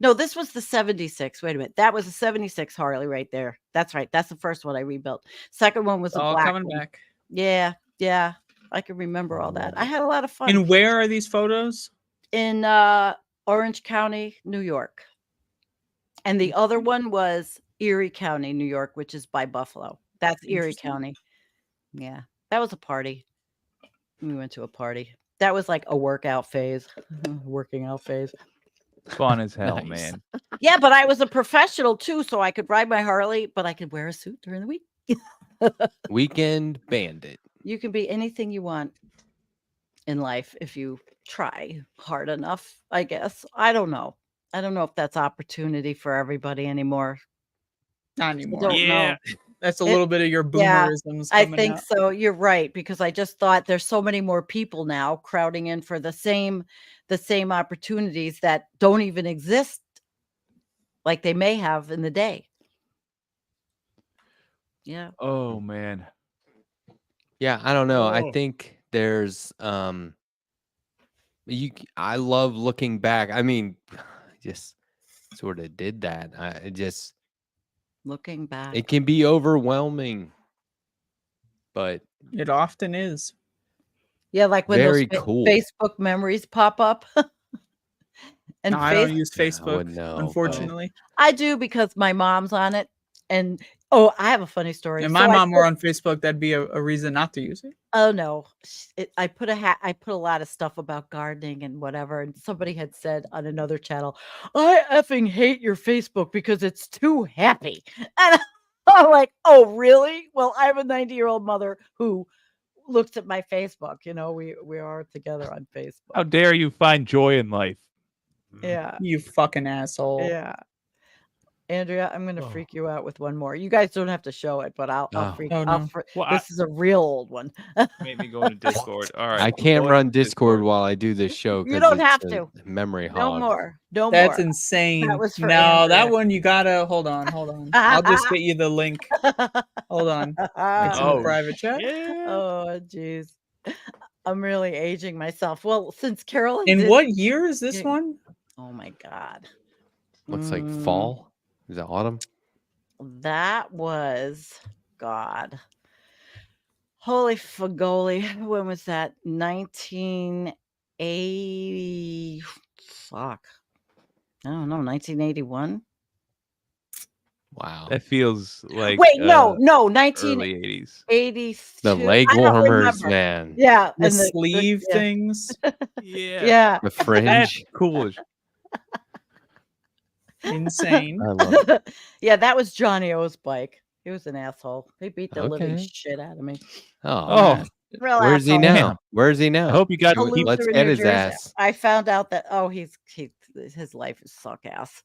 No, this was the 76. Wait a minute. That was a 76 Harley right there. That's right. That's the first one I rebuilt. Second one was a All black coming one. back. Yeah. I can remember all that. I had a lot of fun. And where are these photos? In Orange County, New York. And the other one was Erie County, New York, which is by Buffalo. That's Erie Interesting. County. Yeah. That was a party. We went to a party. That was like a workout phase. Working out phase. Fun as hell, Nice. man. Yeah, but I was a professional too, so I could ride my Harley, but I could wear a suit during the week. Weekend Bandit. You can be anything you want in life if you try hard enough, I guess. I don't know. I don't know if that's opportunity for everybody anymore. Not I anymore. don't Yeah. know. That's a It- little bit of your yeah, boomerisms. I coming think out. so. You're right, because I just thought there's so many more people now crowding in for the same opportunities that don't even exist like they may have in the day. Yeah. Oh man. Yeah, I don't know. I Oh. think there's I love looking back. I mean, just sort of did that. Looking back. It can be overwhelming. But It often is. Yeah, like when Very those cool. Facebook memories pop up. And No, I don't face use Yeah, I Facebook, wouldn't know, but- unfortunately. I do because my mom's on it. And oh, I have a funny story. If So my I mom put- were on Facebook, that'd be a reason not to use it. Oh no, I put I put a lot of stuff about gardening and whatever, and somebody had said on another channel, "I effing hate your Facebook because it's too happy." And I'm like, "Oh really?" Well, I have a 90-year-old mother who looks at my Facebook. You know, we are together on How Facebook. dare you find joy in life? Yeah, You fucking asshole. yeah. Andrea, I'm gonna freak you out with one more. You guys don't have to show it, but I'll Oh. freak. Oh, I'll no. fr- Well, this is a real old one. Made me go into Discord. All right. I can't going run to Discord while I do this show You because don't it's have a to. memory No hog. more. No That's more. insane. was for No, Andrea. that one you gotta hold on. I'll just get you the link. Hold on. It's in the Oh, private chat. Yeah. Oh, jeez. I'm really aging myself. Well, since Carolyn In did, what year is this Yeah. one? oh my God. Looks like Mm, fall. Is it autumn? That was God. Holy fagoli. When was that? 1980. Fuck. I don't know. 1981. Wow. That feels like Wait, no, 1982. early 80s. The leg I don't warmers, remember. man. Yeah, The and sleeve yeah. things. Yeah. Yeah. The That's fringe. cool. Insane. I love it. Yeah, that was Johnny O's bike. He was an asshole. He beat the living Okay. shit out of me. Oh, Oh, Real where's he asshole. now? Where's he now? I hope you got to Let's keep. Let's get his ass. I found out that his life is suck ass.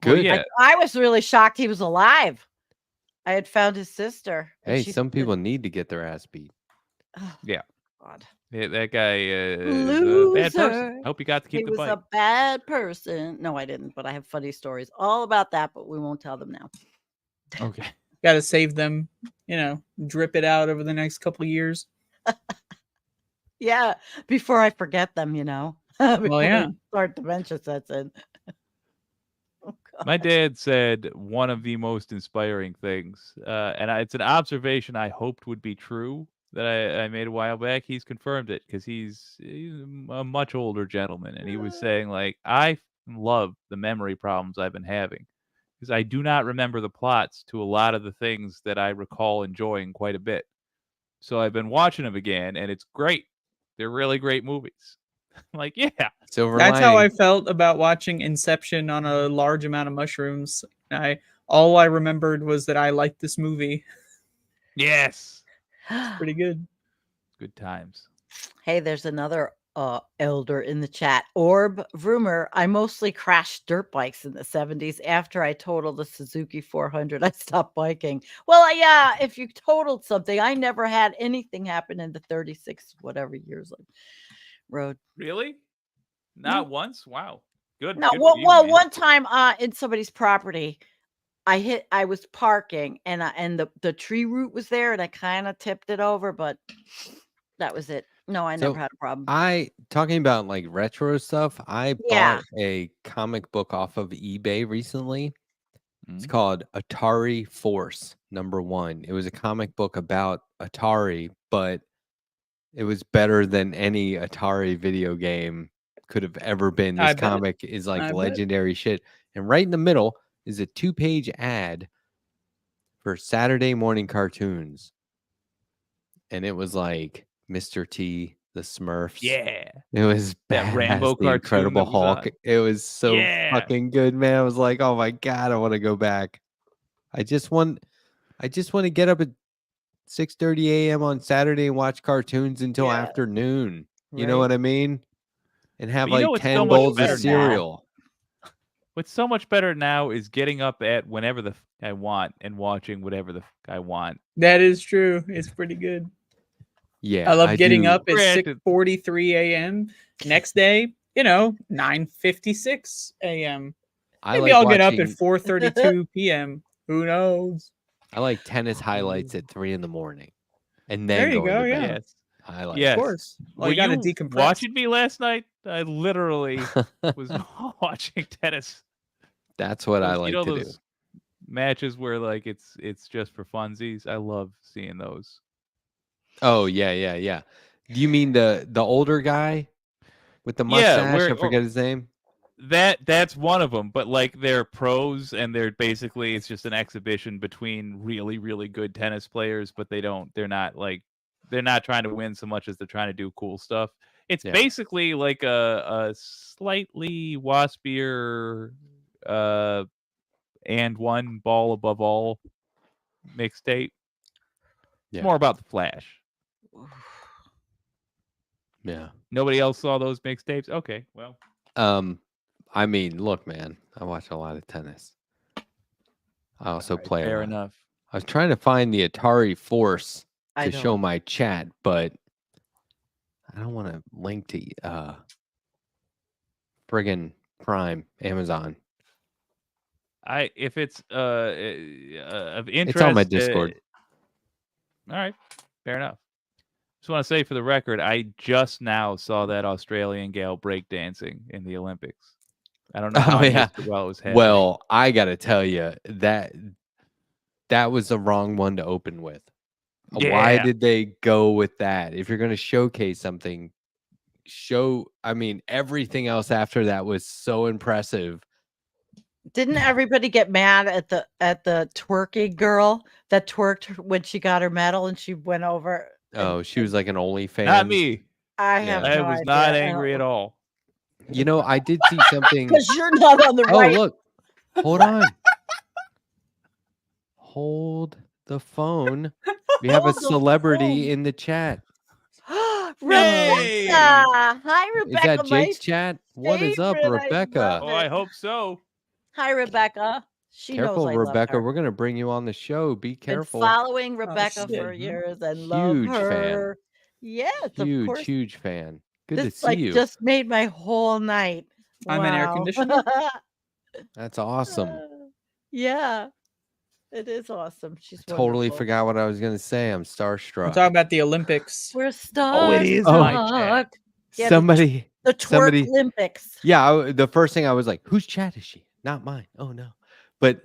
Well, Good. yeah. I was really shocked he was alive. I had found his sister. and Hey, she some said, people need to get their ass beat. "Oh, Yeah. God. Yeah, that guy is a bad person. Loser. Hope you got to keep He the was bike. a bad person." No, I didn't, but I have funny stories all about that, but we won't tell them now. Okay. Got to save them, drip it out over the next couple of years. Yeah, before I forget them, before yeah. start dementia sets in. Oh, God. My dad said one of the most inspiring things, and it's an observation I hoped would be true that I made a while back. He's confirmed it because he's a much older gentleman, and he was saying like, I love the memory problems I've been having because I do not remember the plots to a lot of the things that I recall enjoying quite a bit. So I've been watching them again, and it's great. They're really great movies. Like, yeah, Silver That's how I lining. felt about watching Inception on a large amount of mushrooms. All I remembered was that I liked this movie. yes, Pretty good. good times. Hey, there's another elder in the chat. Orb Vroomer. I mostly crashed dirt bikes in the 70s. After I totaled a Suzuki 400, I stopped biking. Well, yeah, if you totaled something, I never had anything happen in the 36 whatever years I rode. Really? Not once? Wow. Good. No, good well, for you, man. one time in somebody's property, I was parking and the tree root was there and I kind of tipped it over, but that was it. No, I never So, had a problem. Talking about like retro stuff, I Yeah. bought a comic book off of eBay recently. It's Mhm. called Atari Force #1. It was a comic book about Atari, but it was better than any Atari video game could have ever been. I This bet. comic is like I bet. legendary shit. And right in the middle is a 2-page ad for Saturday morning cartoons. And it was like Mr. T, the Smurfs. Yeah. It was That badass, Rambo the cartoon Incredible that was Hulk. on. It was so Yeah. fucking good, man. I was like, oh my God, I want to go back. I just want to get up at 6:30 a.m. on Saturday and watch cartoons until Yeah. afternoon. You know Right. what I mean? And have But you know like what's 10 so much bowls better of now? cereal. What's so much better now is getting up at whenever the I want and watching whatever the I want. That is true. It's pretty good. Yeah. I love getting do. up at Granted. 6:43 a.m. Next day, 9:56 a.m. I Maybe like I'll get up watching- at 4:32 p.m. Who knows? I like tennis highlights at 3 in the morning. And There then you going go, to yeah. bed. Yes. Highlights. Yes. Of course. Well, Were you got to you decompress. watching me last night? I literally was watching tennis. That's what I Those- like you know to do. those matches where like it's just for funsies. I love seeing those. Oh, yeah. Do you mean the older guy with the Yeah, mustache? where- I forget his name. That's one of them, but like they're pros and they're basically it's just an exhibition between really really good tennis players, but they're not trying to win so much as they're trying to do cool stuff. It's basically like a slightly waspier and one ball above all mixtape. It's more about the flash. Yeah. Nobody else saw those mixtapes? Okay, well. I mean, look, man, I watch a lot of tennis. I also play. Fair enough. I was trying to find the Atari Force I to show don't. my chat, but I don't want to link to friggin' Prime Amazon. If it's of interest, It's on my Discord. All right, fair enough. Just want to say for the record, I just now saw that Australian gal breakdancing in the Olympics. I don't know how I missed it while it was happening. Well, I gotta tell you that was the wrong one to open with. Why did they go with that? If you're going to showcase something, I mean, everything else after that was so impressive. Didn't everybody get mad at the twerking girl that twerked when she got her medal and she went over? Oh, she was like an OnlyFans. Not me. I have no I was idea. not angry at all. You know, I did see something. Because you're not on the right. Oh, look. Hold on. Hold the phone. We have a celebrity in the chat. Rebecca. Hi, Rebecca. Is that Jake's chat? What is up, favorite. I Rebecca? love Oh, I hope so. Hi, Rebecca. She Careful, knows I Rebecca. love her. We're going to bring you on the show. Be careful. Been following Rebecca shit. for years and love Huge her. Yes, of course. Huge fan. Good This to see you. just made my whole night. I'm an air Wow. conditioner. That's awesome. Yeah, it is awesome. She's Totally wonderful. forgot what I was going to say. I'm starstruck. I'm talking about the Olympics. We're stuck. Oh, it is my chat. Yeah, somebody. the twerk Olympics. Yeah, the first thing I was like, whose chat is she? Not mine. Oh no. But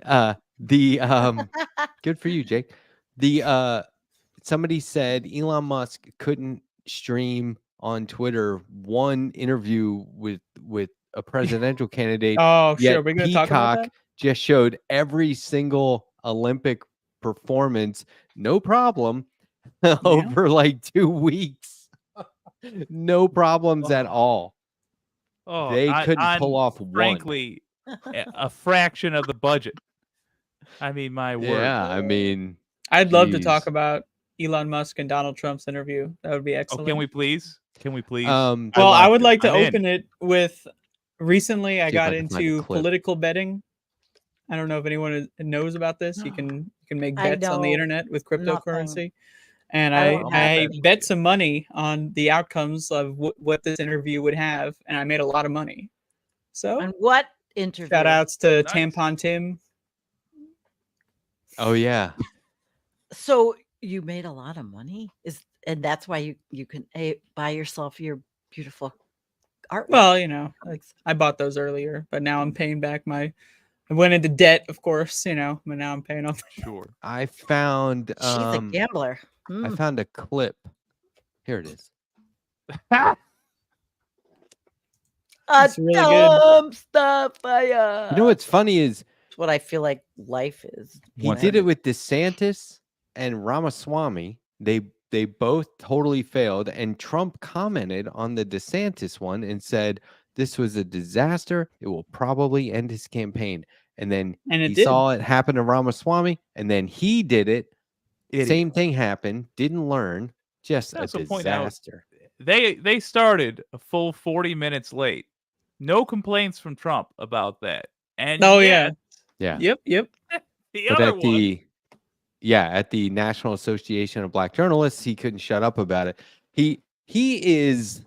good for you, Jake. Somebody said Elon Musk couldn't stream on Twitter one interview with a presidential candidate. Oh, yet sure. We're going to talk about Peacock that. just showed every single Olympic performance, no problem, over like 2 weeks. No problems at all. Oh, They couldn't pull off one. Frankly, a fraction of the budget. I mean, my word. Yeah, I mean, I'd love to Jeez. talk about Elon Musk and Donald Trump's interview. That would be Oh, excellent. can we please? Can we please? Well, I would like to I'm in. open it with. Recently, I See if I got can find a into clip. political betting. I don't know if anyone knows about this. You can make I bets on the know internet with cryptocurrency. nothing. And I I, don't have I any. bet some money on the outcomes of what this interview would have, and I made a lot of money. So And what interview? shout outs to Nice. Tampon Tim. oh yeah. So you made a lot of money, and that's why you can buy yourself your beautiful artwork. Well, I bought those earlier, but now I'm paying back I went into debt, of course, but now I'm paying off. Sure. I found she's a gambler. I found a clip. Here it is. It's really good. Fire. You know what's funny is It's what I feel like life is. he did it with DeSantis and Ramaswamy. They both totally failed, and Trump commented on the DeSantis one and said this was a disaster. It will probably end his campaign. And then And it he did. saw it happen to Ramaswamy, and then he did it. Idiot. Same thing happened. Didn't learn. Just That's a the point out. disaster. They started a full 40 minutes late. No complaints from Trump about that. And Oh, yet, Yeah. Yep. the But other one. at the National Association of Black Journalists, he couldn't shut up about it. He is.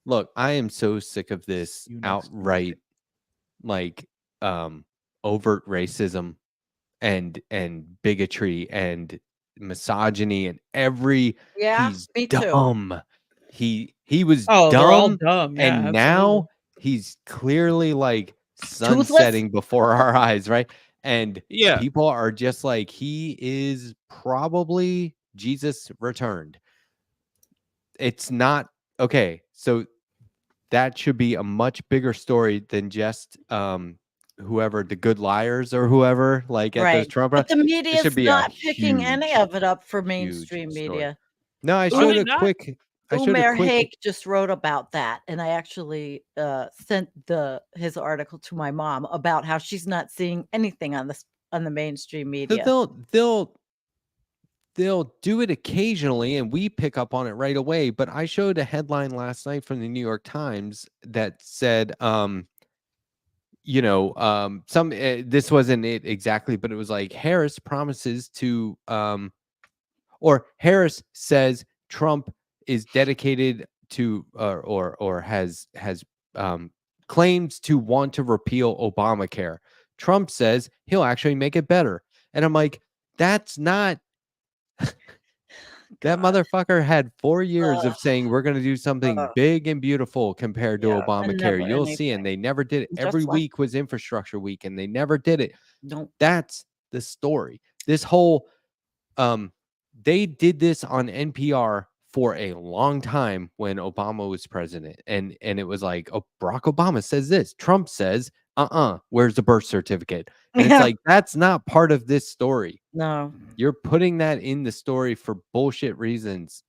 Look, I am so sick of this You know, outright, like, overt racism and bigotry and misogyny and Yeah, he's me too. dumb. He was Oh, they're all dumb, dumb. Yeah, and absolutely. now he's clearly like Toothless? sunsetting before our eyes, right? And Yeah. people are just like, he is probably Jesus returned. It's not okay. So that should be a much bigger story than just whoever the good liars or whoever like at those Right. Trump. But the It media's should be a not picking any huge, of it up for huge mainstream story. media. No, I Are showed they a not? quick. I showed a Umair quick. Haque just wrote about that, and I actually sent his article to my mom about how she's not seeing anything on the mainstream So media. they'll do it occasionally, and we pick up on it right away. But I showed a headline last night from the New York Times that said, this wasn't it exactly, but it was like Harris promises to, or Harris says Trump is dedicated to, or has claims to want to repeal Obamacare. Trump says he'll actually make it better, and I'm like, that's not. That motherfucker had 4 years of saying we're going to do something big and beautiful compared to Yeah, and Obamacare. never You'll see, and anything. they never did it. Just Every like week was infrastructure week, and they never did it. Nope. That's the story. This whole, they did this on NPR for a long time when Obama was president, and it was like, oh, Barack Obama says this, Trump says, where's the birth certificate? And it's Yeah. like, that's not part of this story. No. You're putting that in the story for bullshit reasons.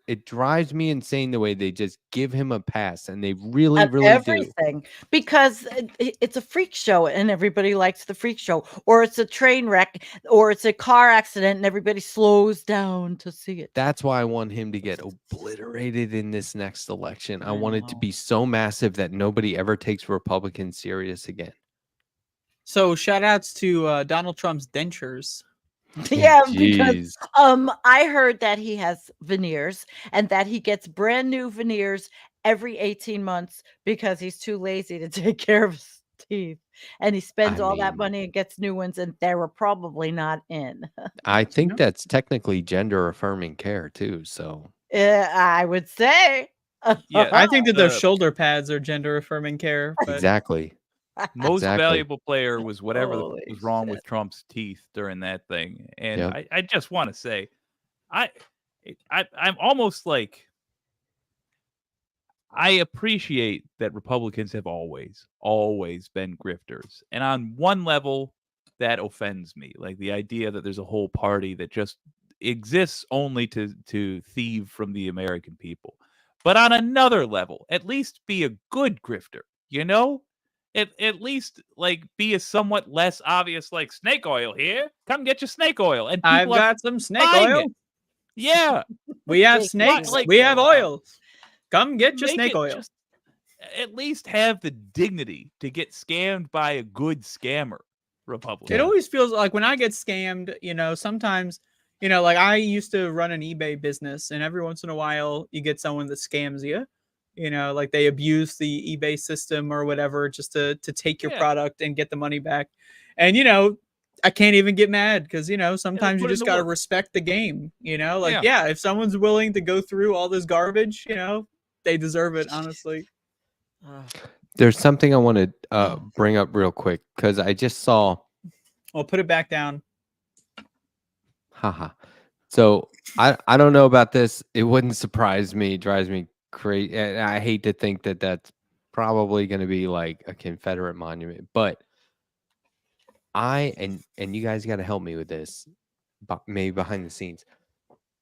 It drives me insane the way they just give him a pass, and they really, At really do. everything, because it's a freak show and everybody likes the freak show, or it's a train wreck, or it's a car accident and everybody slows down to see it. That's why I want him to get obliterated in this next election. I I want it to know. be so massive that nobody ever takes Republicans serious again. So shout outs to Donald Trump's dentures. Yeah, because Jeez. I heard that he has veneers and that he gets brand new veneers every 18 months because he's too lazy to take care of his teeth, and he spends all that money and gets new ones, and they were probably not in. I think that's technically gender affirming care too. So I would say. Yeah, I think that those shoulder pads are gender affirming care. But exactly. most Exactly. valuable player was whatever Holy was wrong shit. with Trump's teeth during that thing. And Yep. I just want to say, I'm almost like, I appreciate that Republicans have always been grifters. And on one level, that offends me. Like the idea that there's a whole party that just exists only to thieve from the American people. But on another level, at least be a good grifter, you know? At least like be a somewhat less obvious, like, snake oil here. Come get your snake oil. And I've people are got some snake buying oil. it. Yeah. We have Snake snakes. oil. Like- We have oil. Come get your Make snake it oil. just at least have the dignity to get scammed by a good scammer, Republican. It always feels like when I get scammed, sometimes, like I used to run an eBay business, and every once in a while you get someone that scams you. Like they abuse the eBay system or whatever just to take your product and get the money back. And, I can't even get mad because, sometimes you put in just the got to work. respect the game, Yeah. yeah, if someone's willing to go through all this garbage, they deserve it, honestly. There's something I want to bring up real quick because I just saw. Well, put it back down. Haha. So I don't know about this. It wouldn't surprise me. It drives me crazy. I hate to think that that's probably going to be like a Confederate monument, but and you guys got to help me with this, maybe behind the scenes.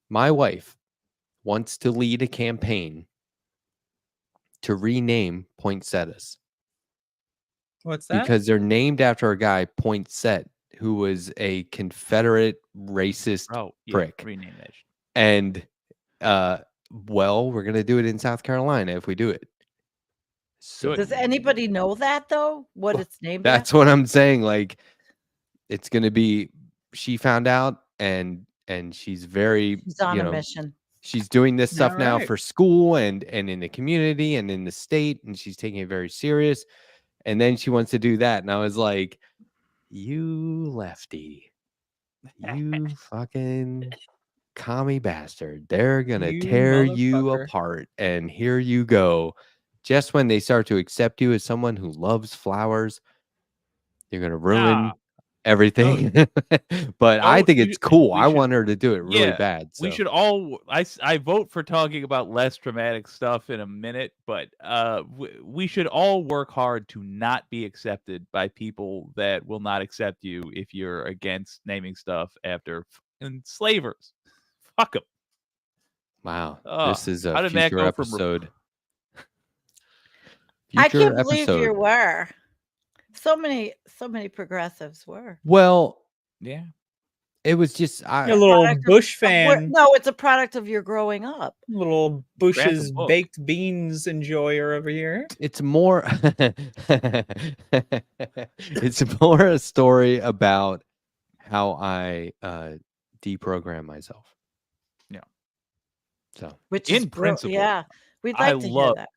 My wife wants to lead a campaign to rename poinsettias. What's that? Because they're named after a guy, Poinsett, who was a Confederate racist prick. Rename that. And we're gonna do it in South Carolina if we do it. So Does anybody know that though? What it's named that's after? what I'm saying. Like, it's gonna be. She found out, and she's very. She's on a mission. She's doing this stuff now Alright. for school and in the community and in the state, and she's taking it very serious. And then she wants to do that, and I was like, "You lefty, you fucking commie bastard! They're gonna You tear you motherfucker." apart." And here you go. Just when they start to accept you as someone who loves flowers, you're gonna ruin everything. But I Oh, think it's cool. we I should- want her to do it really yeah, bad. So. We should all. I vote for talking about less traumatic stuff in a minute, but we should all work hard to not be accepted by people that will not accept you if you're against naming stuff after enslavers. Fuck them. Wow, Oh, this is how a did Matt future go from episode. I Future can't believe you episode. were. So many progressives were. Well, Yeah. it was just You're a little Product of- Bush of where- fan, no, it's a product of your growing up. little Bush's book. baked beans enjoyer over here. it's more it's more a story about how I deprogram myself. Yeah. So Which In is principle, yeah. We'd I like to hear love that.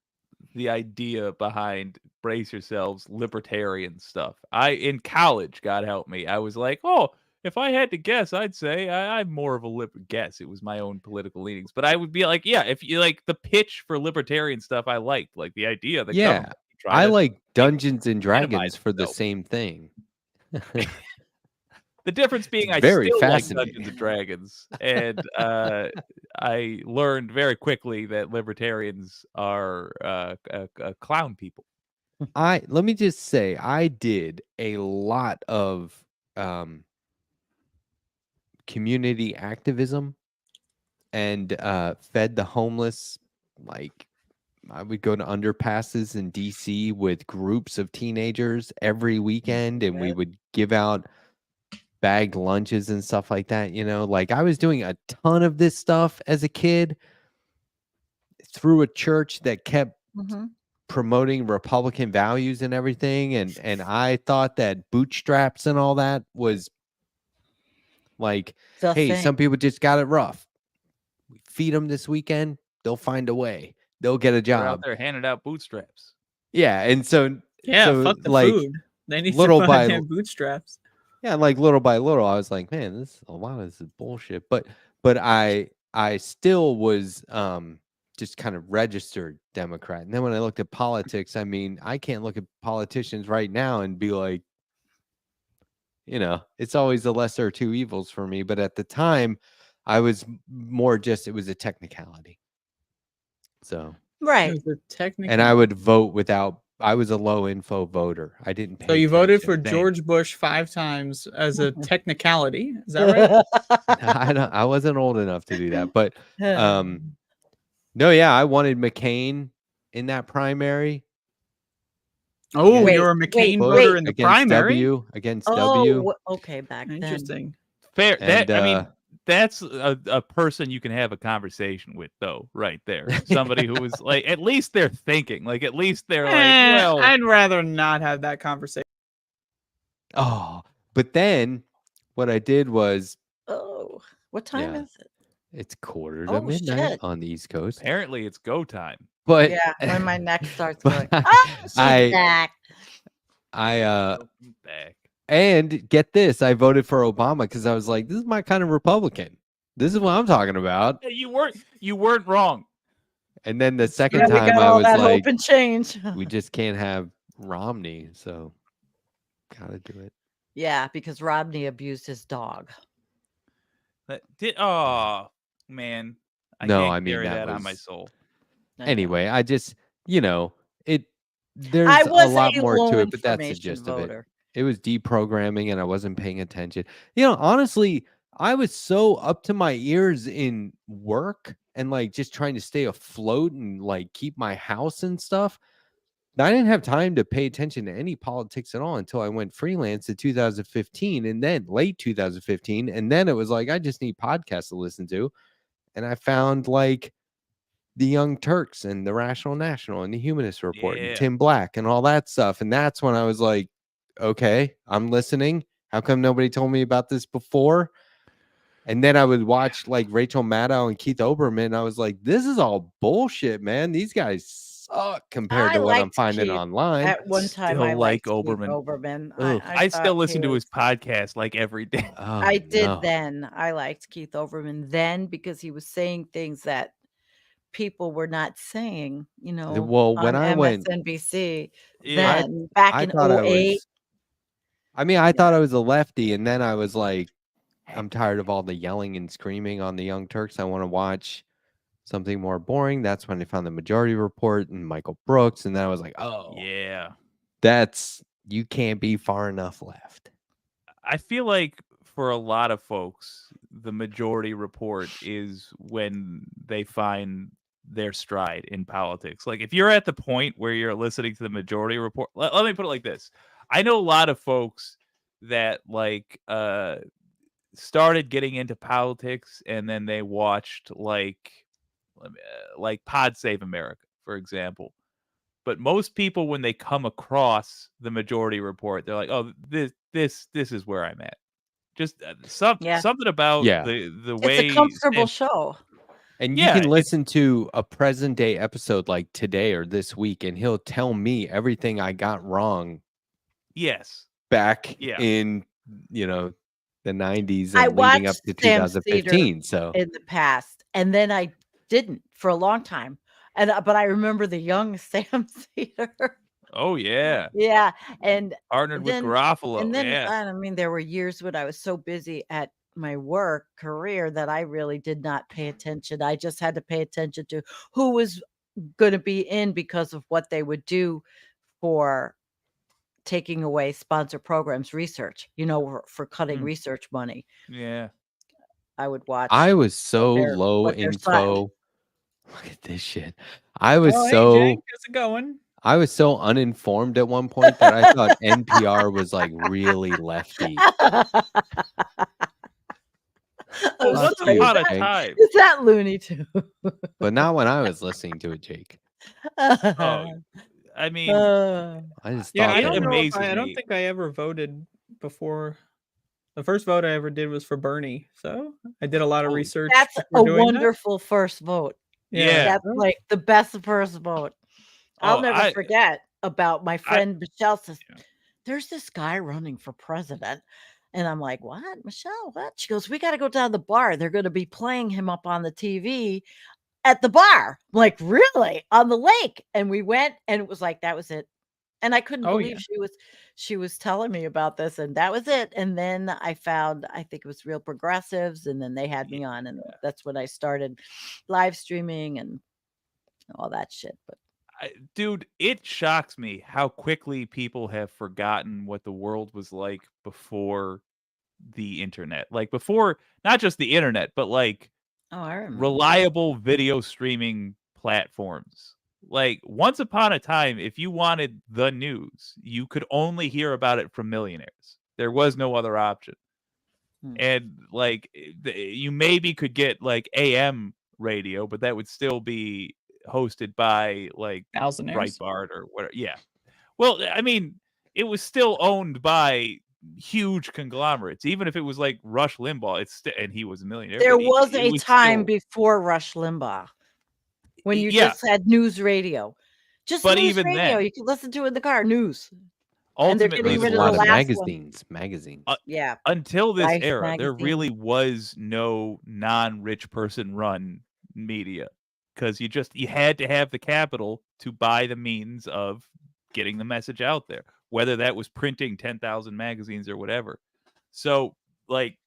the idea behind brace yourselves libertarian stuff. In college, God help me, I was like, oh, if I had to guess, I'd say I'm more of a guess. It was my own political leanings, but I would be like, yeah, if you like the pitch for libertarian stuff, I liked like the idea that yeah, government would try I to like Dungeons and minimize Dragons for the itself. same thing. The difference being I Very still like fascinating. Dungeons and Dragons, and I learned very quickly that libertarians are clown people. Let me just say, I did a lot of community activism and fed the homeless. Like, I would go to underpasses in DC with groups of teenagers every weekend, and we would give out bagged lunches and stuff like that. You know, like I was doing a ton of this stuff as a kid through a church that kept promoting Republican values and everything. And I thought that bootstraps and all that was like, hey, some people just got it rough. We feed them this weekend, they'll find a way. They'll get a They're out job. there handing out bootstraps. Yeah, and so Fuck the like food. They need little to by buy damn bootstraps. yeah, like little by little, I was like, man, a lot of this is bullshit. But I still was just kind of registered Democrat. And then when I looked at politics, I mean, I can't look at politicians right now and be like, you know, it's always the lesser of two evils for me. But at the time, I was more just, it was a technicality. So, Right. and I would vote without, I was a low info voter. I didn't pay So you voted for attention. George Bush 5 times as a technicality. Is that right? I wasn't old enough to do that. But no, yeah, I wanted McCain in that primary. Oh, Wait, you're a wait, McCain wait. voter in the Against primary. against W. Oh, okay, back then. Interesting. Fair. And, I mean, that's a person you can have a conversation with, though, right there. Somebody who is like, at least they're thinking. Like, at least they're like, well, I'd rather not have that conversation. Oh, but then what I did was, Oh, what time Yeah. is it? it's quarter to Oh, midnight shit. on the East Coast. apparently it's go time. But Yeah, when my neck starts but going. Oh, she's I- back. Back. And get this, I voted for Obama because I was like, this is my kind of Republican. This is what I'm talking about. Yeah, you weren't wrong. And then the second Yeah, we time got I all was that like, hope and change. we just can't have Romney, so gotta do it. Yeah, because Rodney abused his dog. Oh man, No, can't I mean, carry that that on my was- soul. I know. Anyway, I just, you know, there's I a was lot a more low to it, but that's the information gist of it. voter. It was deprogramming and I wasn't paying attention. You know, honestly, I was so up to my ears in work and like just trying to stay afloat and like keep my house and stuff. I didn't have time to pay attention to any politics at all until I went freelance in 2015 and then late 2015. And then it was like, I just need podcasts to listen to. And I found like the Young Turks and the Rational National and the Humanist Report Yeah. and Tim Black and all that stuff. And that's when I was like, okay, I'm listening. How come nobody told me about this before? And then I would watch like Rachel Maddow and Keith Olbermann. And I was like, this is all bullshit, man. These guys suck compared to what I'm liked finding Keith online. At one time, Still I like liked Keith Olbermann. Olbermann. Ugh. I still thought listen he to his was- podcast like every day. Oh, I did no. then. I liked Keith Olbermann then because he was saying things that people were not saying, you know, Well, when on I went, MSNBC. Yeah. Then back I in thought I 08, was I mean, I thought I was a lefty, and then I was like, I'm tired of all the yelling and screaming on the Young Turks. I want to watch something more boring. That's when I found the Majority Report and Michael Brooks, and then I was like, oh, Yeah. you can't be far enough left. I feel like for a lot of folks, the Majority Report is when they find their stride in politics. Like if you're at the point where you're listening to the Majority Report, let me put it like this. I know a lot of folks that started getting into politics and then they watched like Pod Save America, for example. But most people, when they come across the Majority Report, they're like, "Oh, this is where I'm at." Just something about Yeah. the It's way a comfortable and- show. And you Yeah, can listen to a present day episode like today or this week, and he'll tell me everything I got wrong yes, back Yeah. in, the 90s I and leading up watched to Sam Cedar 2015. So in the past, and then I didn't for a long time. And but I remember the young Sam Cedar. oh yeah, Yeah, and partnered with then Garofalo. Yeah, I mean, there were years when I was so busy at my work career that I really did not pay attention. I just had to pay attention to who was going to be in because of what they would do for taking away sponsor programs research, for cutting Hmm. research money. yeah. I would watch I was so their- low what their info. Look at this shit. I was Oh, hey, so Jake, how's it going? I was so uninformed at one point that I thought NPR was like really lefty. I'm Well, once sorry, upon a Jake. time. Is that Looney Tune? But not when I was listening to it, Jake. Oh, I mean, I just Yeah, thought I it don't that know. amazes I don't me. think I ever voted before. The first vote I ever did was for Bernie, so I did a lot of Oh, research. That's a before doing that. wonderful first vote. Yeah. That's like the best first vote. I'll Oh, never forget about my friend Michelle says, Yeah. there's this guy running for president. And I'm like, what? Michelle, what? She goes, we got to go down the bar. They're going to be playing him up on the TV at the bar. I'm like, really? On the lake? And we went and it was like, that was it. And I couldn't Oh, believe she was telling me about this, and that was it. And then I found, I think it was Real Progressives, and then they had me on, and that's when I started live streaming and all that shit. But dude, it shocks me how quickly people have forgotten what the world was like before the internet. Like before, not just the internet, but like I remember. reliable video streaming platforms. Like once upon a time, if you wanted the news, you could only hear about it from millionaires. There was no other option. And like you maybe could get like AM radio, but that would still be hosted by like Thousandaires. Breitbart or whatever. Yeah. Well, I mean, it was still owned by huge conglomerates. Even if it was like Rush Limbaugh, and he was a millionaire. There but was it a time still- before Rush Limbaugh when you Yeah. just had news radio. Just But news even radio. then- You could listen to it in the car. News. And they're ultimately, getting There's rid a of the lot of last one. magazines. Yeah. until this Life era, there magazine. really was no non-rich person run media because you had to have the capital to buy the means of getting the message out there, whether that was printing 10,000 magazines or whatever. So like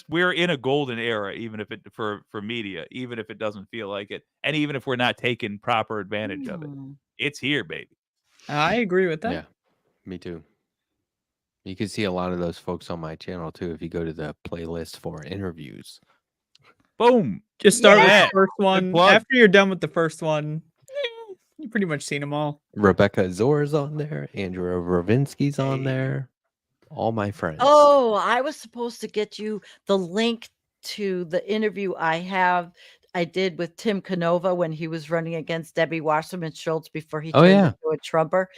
we're in a golden era, even if it for media, even if it doesn't feel like it, and even if we're not taking proper advantage of it. It's here, baby. I agree with that. Yeah, me too. You can see a lot of those folks on my channel too if you go to the playlist for interviews. Boom. Just start with Yeah. the first one. plug. After you're done with the first one, you pretty much seen them all. Rebecca Azor's on there. Andrea Rovenski's on there. All my friends. Oh, I was supposed to get you the link to the interview I did with Tim Canova when he was running against Debbie Wasserman Schultz before he Oh, turned yeah. into a Trumper.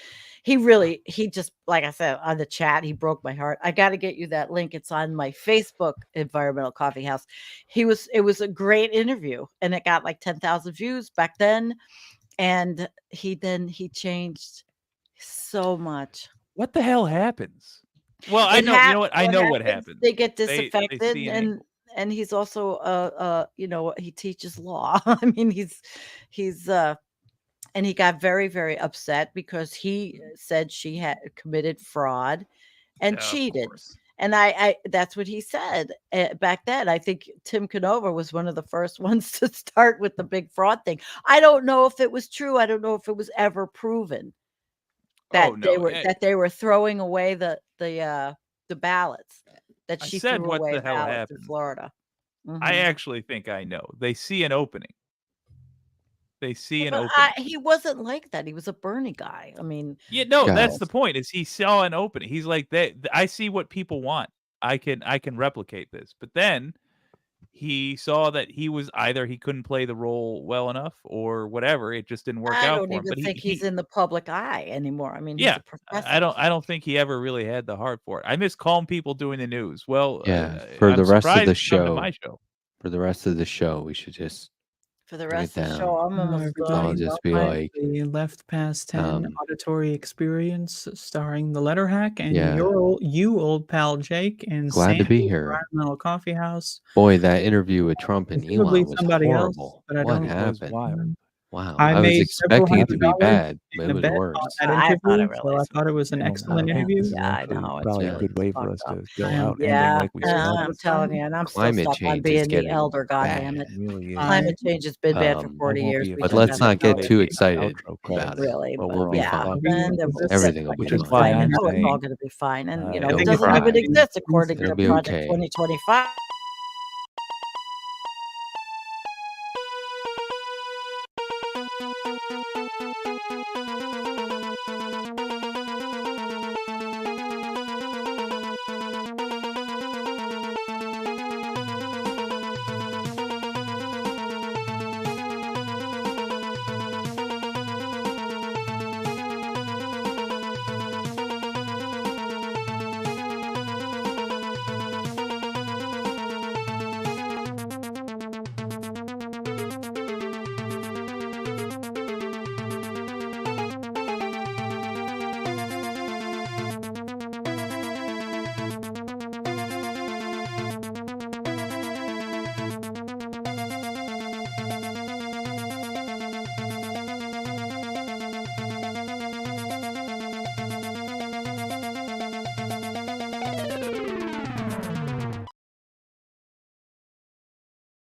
He just, like I said, on the chat, he broke my heart. I got to get you that link. It's on my Facebook, Environmental Coffee House. It was a great interview, and it got like 10,000 views back then. And he changed so much. What the hell happens? Well, I know. You know what? I know what happens. They get They disaffected, see an and he's also he teaches law. I mean, he's and he got very, very upset because he said she had committed fraud, and Of cheated. course. And I that's what he said back then. I think Tim Canova was one of the first ones to start with the big fraud thing. I don't know if it was true. I don't know if it was ever proven that Oh no. they were throwing away the ballots, that I she said threw what away the hell ballots in happened. Florida. I Mhm. actually think I know. They see an opening. They see an But opening. he wasn't like that. He was a Bernie guy. I mean, Yeah, no, Guys. that's the point. Is he saw an opening? He's like, I see what people want. I can replicate this. But then he saw that he was either he couldn't play the role well enough or whatever. It just didn't work I out don't for him. even But think he's in the public eye anymore. I mean, he's yeah, a professor. I don't think he ever really had the heart for it. I miss calm people doing the news. Well, Yeah, for I'm the rest of surprised the you come to show, my show. for the rest of the show, we should just For the bring rest it of the down. show, I'm almost I'll done. just be Welcome like, to the Left Past 10 um, auditory experience starring the Letterhack and Yeah. you old pal Jake and Glad to be Sandy here. Environmental Coffee House. boy, that interview with Trump and Presumably Elon was somebody else, horrible. but I What don't- It was happened? wild. Wow, I I was made several expecting it to be $100 bad, but in it a was bet worse. on that I thought interview, it so really I thought it was an Oh, excellent no. interview. This is Yeah, I actually know, it's probably a really good way for fucked us up. to go I am- out, ending Yeah, like we started. I'm telling you, and I'm still Climate stuck on change is being the getting elder. God bad. damn it! It really is. Climate change has been bad for Um, 40 There won't years. be a We But just let's have not to know get it. too excited outro about credits. it. Really, But but we'll be yeah, fine. and then we'll Everything sit will be back Which and is why fine. I I'm know it's all saying, going to be fine, and you know, It'll it be doesn't even fine. exist according to It'll be Project okay. 2025.